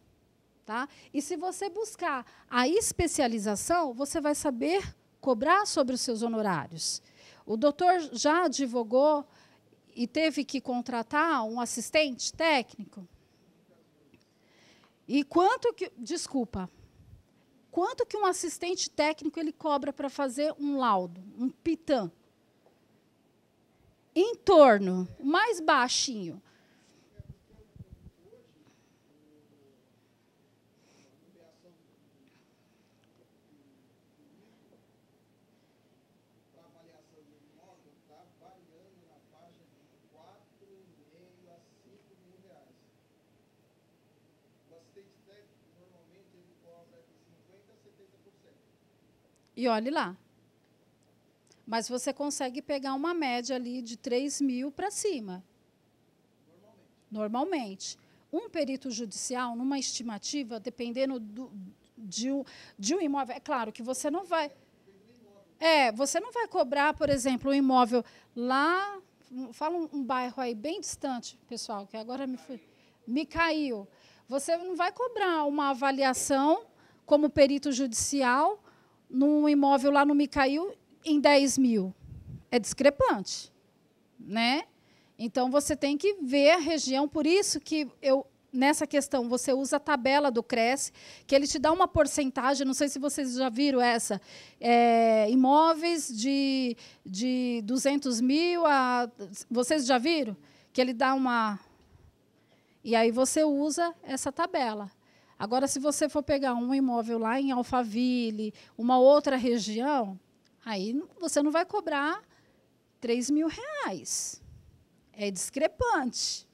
Tá? E se você buscar a especialização, você vai saber cobrar sobre os seus honorários. O doutor já advogou e teve que contratar um assistente técnico? E quanto que um assistente técnico ele cobra para fazer um laudo, um PITAM? Em torno, mais baixinho. E olhe lá. Mas você consegue pegar uma média ali de 3 mil para cima. Normalmente. Um perito judicial, numa estimativa, dependendo de um imóvel, é claro que você não vai... você não vai cobrar, por exemplo, um imóvel lá... Fala um bairro aí bem distante, pessoal, que agora me caiu. Você não vai cobrar uma avaliação como perito judicial num imóvel lá no Micail em 10 mil. É discrepante, né? Então, você tem que ver a região. Por isso que nessa questão, você usa a tabela do Cresce, que ele te dá uma porcentagem, não sei se vocês já viram essa, imóveis de 200 mil a... Vocês já viram? Que ele dá uma... E aí você usa essa tabela. Agora, se você for pegar um imóvel lá em Alphaville, uma outra região, aí você não vai cobrar 3 mil reais. É discrepante.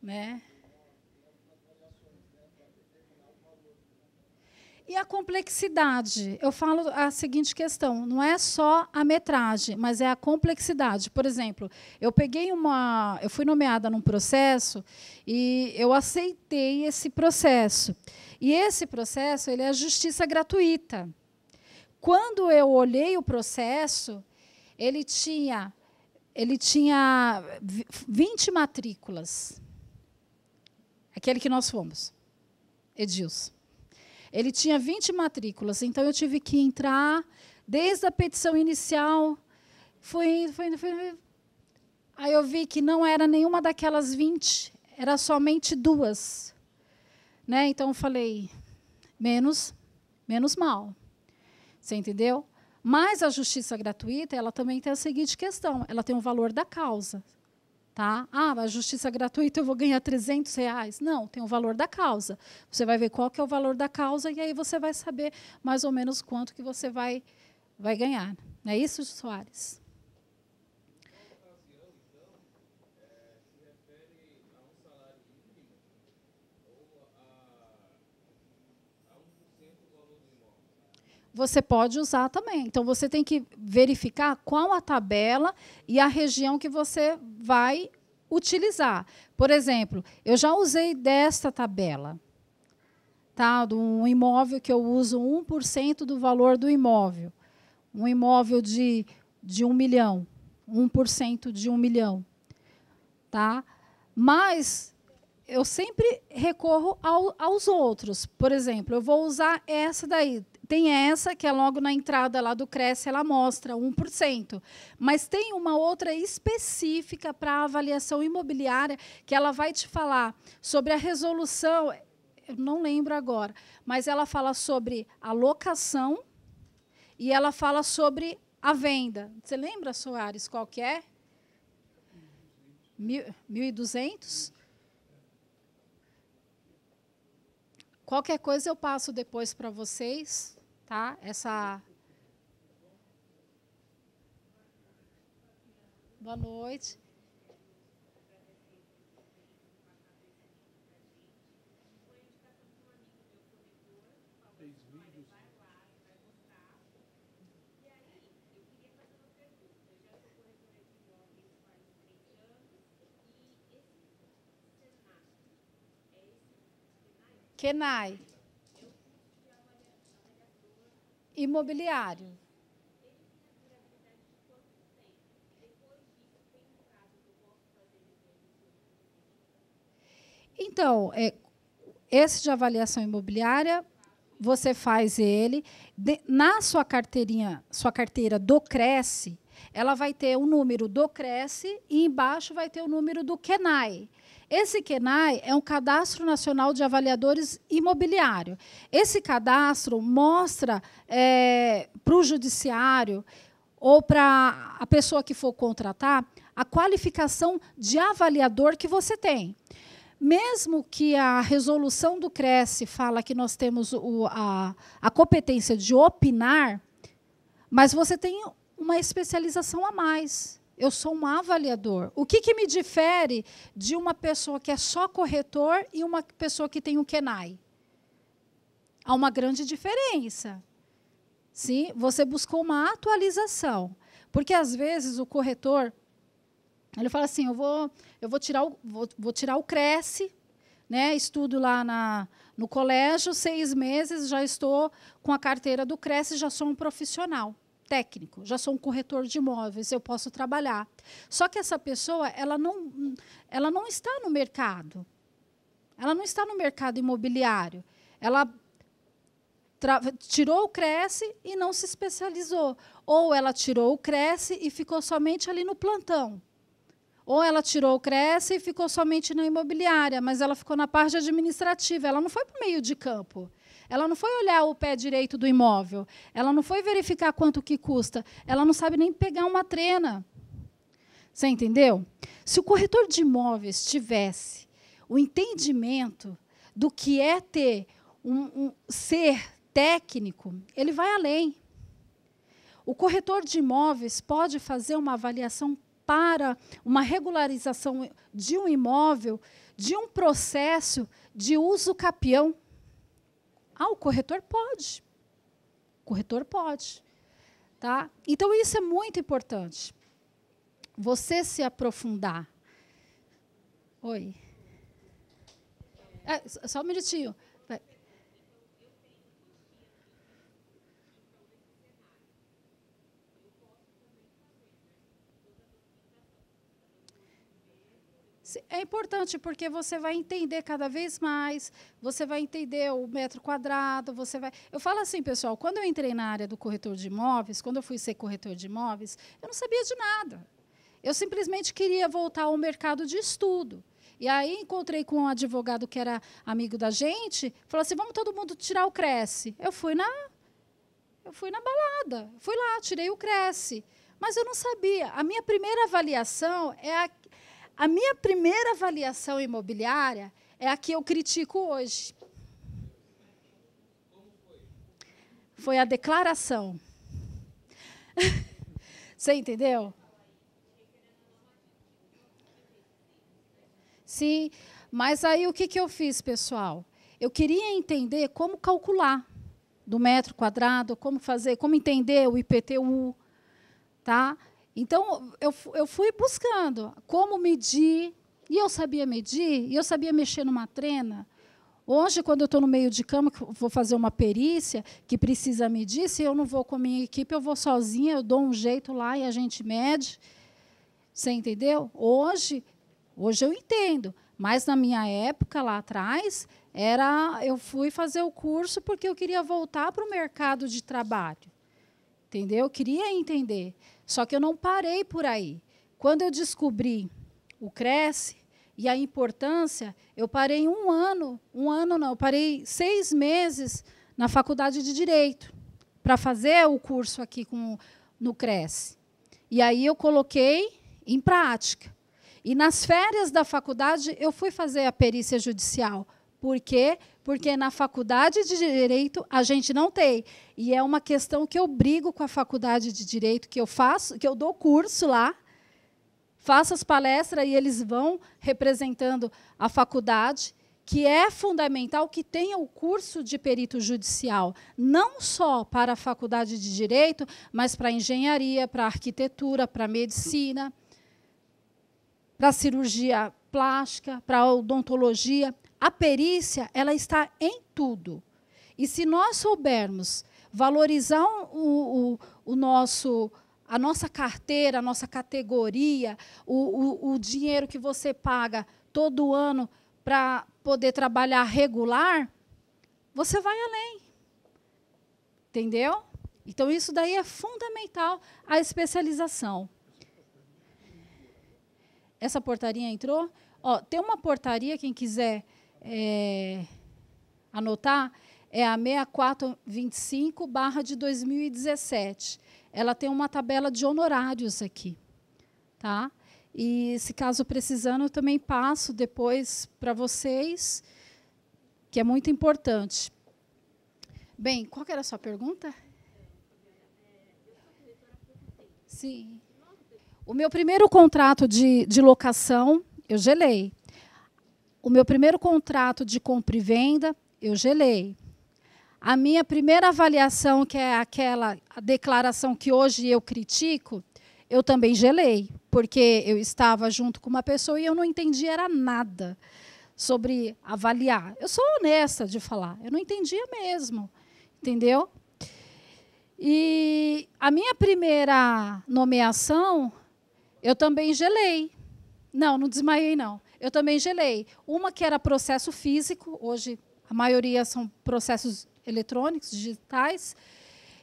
Né? E a complexidade? Eu falo a seguinte questão, não é só a metragem, mas é a complexidade. Por exemplo, eu fui nomeada num processo e eu aceitei esse processo. E esse processo, ele é a justiça gratuita. Quando eu olhei o processo, ele tinha 20 matrículas. Aquele que nós fomos, Edilson. Ele tinha 20 matrículas, então eu tive que entrar desde a petição inicial. Fui. Aí eu vi que não era nenhuma daquelas 20, era somente 2. Né? Então eu falei, menos mal. Você entendeu? Mas a justiça gratuita, ela também tem a seguinte questão, ela tem o valor da causa. Tá? A justiça gratuita eu vou ganhar 300 reais. Não, tem o valor da causa. Você vai ver qual que é o valor da causa e aí você vai saber mais ou menos quanto que você vai ganhar. Não é isso, Soares? Você pode usar também. Então, você tem que verificar qual a tabela e a região que você vai utilizar. Por exemplo, eu já usei desta tabela, tá? De um imóvel que eu uso 1% do valor do imóvel. Um imóvel de 1 milhão, 1% de 1 milhão. Tá? Mas eu sempre recorro aos outros. Por exemplo, eu vou usar essa daí. Tem essa, que é logo na entrada lá do Cresce, ela mostra 1%. Mas tem uma outra específica para a avaliação imobiliária, que ela vai te falar sobre a resolução, eu não lembro agora, mas ela fala sobre a locação e ela fala sobre a venda. Você lembra, Soares, qual que é? 1.200? Qualquer coisa eu passo depois para vocês, tá? Boa noite. Kenai. Imobiliário. Então, esse de avaliação imobiliária, você faz ele. Na sua carteira do Cresce, ela vai ter o número do Cresce e embaixo vai ter o número do Kenai. Esse Kenai é um Cadastro Nacional de Avaliadores Imobiliário. Esse cadastro mostra para o judiciário ou para a pessoa que for contratar a qualificação de avaliador que você tem. Mesmo que a resolução do Cresce fala que nós temos a competência de opinar, mas você tem uma especialização a mais. Eu sou um avaliador. O que me difere de uma pessoa que é só corretor e uma pessoa que tem um Kenai? Há uma grande diferença. Sim, você buscou uma atualização. Porque, às vezes, o corretor ele fala assim, vou tirar o Cresce, né, estudo lá no colégio, 6 meses, já estou com a carteira do Cresce, já sou um profissional técnico, já sou um corretor de imóveis, eu posso trabalhar. Só que essa pessoa ela não está no mercado. Ela não está no mercado imobiliário. Ela tirou o Cresce e não se especializou. Ou ela tirou o Cresce e ficou somente ali no plantão. Ou ela tirou o Cresce e ficou somente na imobiliária, mas ela ficou na parte administrativa. Ela não foi para o meio de campo. Ela não foi olhar o pé direito do imóvel. Ela não foi verificar quanto que custa. Ela não sabe nem pegar uma trena. Você entendeu? Se o corretor de imóveis tivesse o entendimento do que é ter ser técnico, ele vai além. O corretor de imóveis pode fazer uma avaliação para uma regularização de um imóvel, de um processo de uso capião. O corretor pode. O corretor pode. Tá? Então, isso é muito importante. Você se aprofundar. Oi. Só um minutinho. É importante, porque você vai entender cada vez mais, você vai entender o metro quadrado, Eu falo assim, pessoal, quando eu entrei na área do corretor de imóveis, quando eu fui ser corretor de imóveis, eu não sabia de nada. Eu simplesmente queria voltar ao mercado de estudo. E aí encontrei com um advogado que era amigo da gente, falou assim, vamos todo mundo tirar o Cresce. Eu fui na balada, fui lá, tirei o Cresce. Mas eu não sabia. A minha primeira avaliação imobiliária é a que eu critico hoje. Foi a declaração. Você entendeu? Sim, mas aí o que eu fiz, pessoal? Eu queria entender como calcular do metro quadrado, como entender o IPTU, tá? Então, eu fui buscando como medir, e eu sabia medir, e eu sabia mexer numa trena. Hoje, quando eu estou no meio de campo, vou fazer uma perícia que precisa medir, se eu não vou com a minha equipe, eu vou sozinha, eu dou um jeito lá e a gente mede. Você entendeu? Hoje eu entendo, mas na minha época, lá atrás, eu fui fazer o curso porque eu queria voltar para o mercado de trabalho. Entendeu? Eu queria entender. Só que eu não parei por aí. Quando eu descobri o Cresce e a importância, eu parei eu parei 6 meses na faculdade de Direito para fazer o curso aqui no Cresce. E aí eu coloquei em prática. E nas férias da faculdade eu fui fazer a perícia judicial. Por quê? Porque na faculdade de Direito a gente não tem. E é uma questão que eu brigo com a faculdade de Direito, que eu dou curso lá, faço as palestras e eles vão representando a faculdade, que é fundamental que tenha o curso de perito judicial, não só para a faculdade de Direito, mas para a engenharia, para a arquitetura, para a medicina, para a cirurgia plástica, para a odontologia. A perícia ela está em tudo. E se nós soubermos valorizar a nossa carteira, a nossa categoria, o dinheiro que você paga todo ano para poder trabalhar regular, você vai além. Entendeu? Então, isso daí é fundamental, a especialização. Essa portaria entrou? Tem uma portaria, quem quiser anotar, é a 6425/de 2017. Ela tem uma tabela de honorários aqui. Tá? E, se caso precisando, eu também passo depois para vocês, que é muito importante. Bem, qual que era a sua pergunta? Sim. O meu primeiro contrato de locação, eu gelei. O meu primeiro contrato de compra e venda, eu gelei. A minha primeira avaliação, que é aquela a declaração que hoje eu critico, eu também gelei, porque eu estava junto com uma pessoa e eu não entendia era nada sobre avaliar. Eu sou honesta de falar, eu não entendia mesmo, entendeu? E a minha primeira nomeação, eu também gelei. Não desmaiei, não. Eu também gelei. Uma que era processo físico, hoje a maioria são processos eletrônicos, digitais,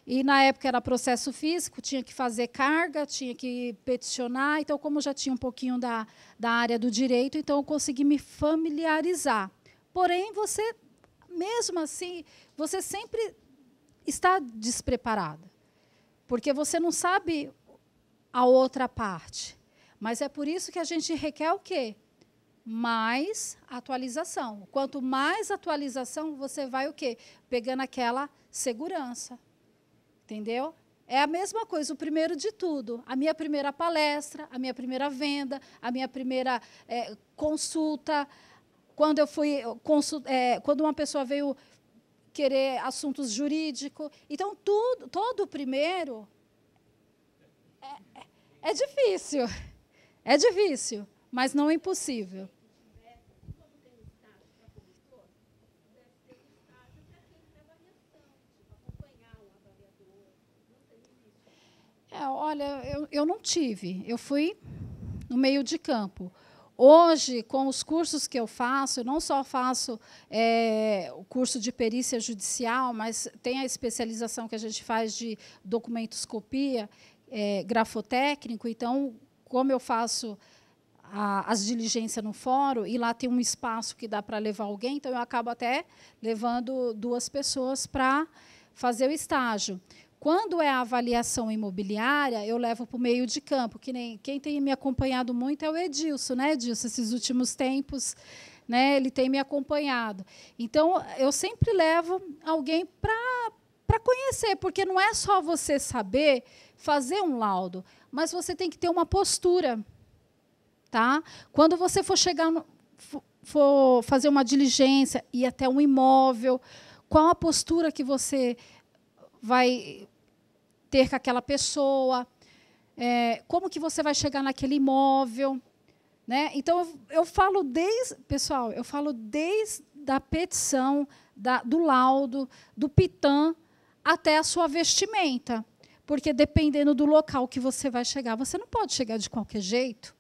e na época era processo físico, tinha que fazer carga, tinha que peticionar, então, como eu já tinha um pouquinho da área do direito, então eu consegui me familiarizar. Porém, você, mesmo assim, você sempre está despreparada, porque você não sabe a outra parte. Mas é por isso que a gente requer o quê? Mais atualização. Quanto mais atualização, você vai o quê? Pegando aquela segurança. Entendeu? É a mesma coisa, o primeiro de tudo. A minha primeira palestra, a minha primeira venda, a minha primeira consulta. Quando eu fui quando uma pessoa veio querer assuntos jurídicos. Então, todo o primeiro é difícil. É difícil, mas não é impossível. Olha, eu não tive. Eu fui no meio de campo. Hoje, com os cursos que eu faço, eu não só faço o curso de perícia judicial, mas tem a especialização que a gente faz de documentoscopia, grafotécnico. Então, como eu faço as diligências no fórum, e lá tem um espaço que dá para levar alguém, então eu acabo até levando 2 pessoas para fazer o estágio. Quando é a avaliação imobiliária, eu levo para o meio de campo, que nem quem tem me acompanhado muito é o Edilson, né, Edilson? Esses últimos tempos, né, ele tem me acompanhado. Então, eu sempre levo alguém para conhecer, porque não é só você saber fazer um laudo, mas você tem que ter uma postura. Tá? Quando você for for fazer uma diligência, ir até um imóvel, qual a postura que você vai ter com aquela pessoa, como que você vai chegar naquele imóvel, né? Então eu falo pessoal, eu falo desde a petição, do laudo, do pitã, até a sua vestimenta, porque dependendo do local que você vai chegar, você não pode chegar de qualquer jeito,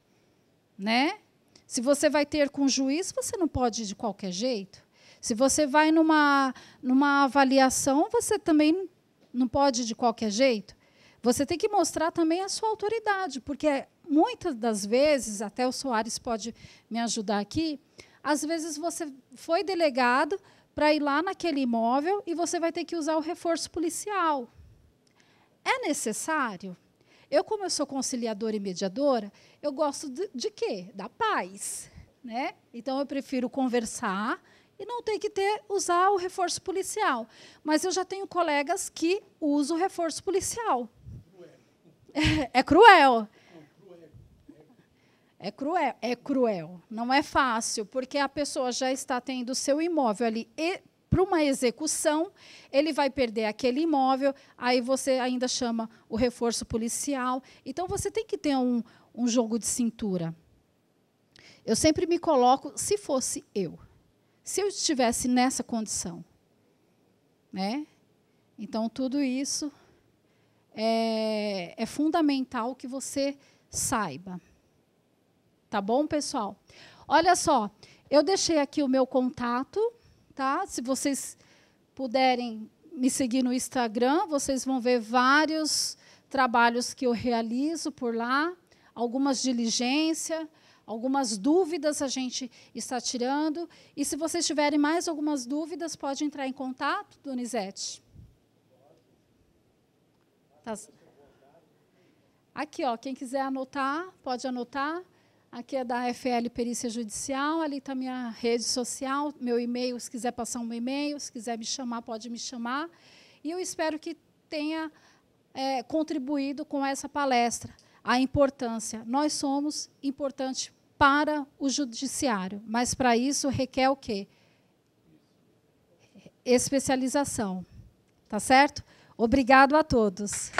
né? Se você vai ter com juiz, você não pode ir de qualquer jeito. Se você vai numa avaliação, você também não pode ir de qualquer jeito. Você tem que mostrar também a sua autoridade, porque muitas das vezes, até o Soares pode me ajudar aqui, às vezes você foi delegado para ir lá naquele imóvel e você vai ter que usar o reforço policial. É necessário? Eu, como eu sou conciliadora e mediadora, eu gosto de quê? Da paz, né? Então, eu prefiro conversar e não ter que usar o reforço policial. Mas eu já tenho colegas que usam o reforço policial. É cruel. É cruel. É cruel. Não é fácil, porque a pessoa já está tendo o seu imóvel ali para uma execução, ele vai perder aquele imóvel, aí você ainda chama o reforço policial. Então, você tem que ter um jogo de cintura. Eu sempre me coloco, se fosse eu, se eu estivesse nessa condição, né? Então, tudo isso é fundamental que você saiba. Tá bom, pessoal? Olha só, eu deixei aqui o meu contato, tá? Se vocês puderem me seguir no Instagram, vocês vão ver vários trabalhos que eu realizo por lá, algumas diligências, algumas dúvidas a gente está tirando. E se vocês tiverem mais algumas dúvidas, pode entrar em contato, Donizete. Tá. Aqui, ó, quem quiser anotar, pode anotar. Aqui é da FL Perícia Judicial, ali está a minha rede social, meu e-mail, se quiser passar um e-mail, se quiser me chamar, pode me chamar. E eu espero que tenha contribuído com essa palestra, a importância. Nós somos importantes para o judiciário, mas para isso requer o quê? especialização. Tá certo? Obrigado a todos.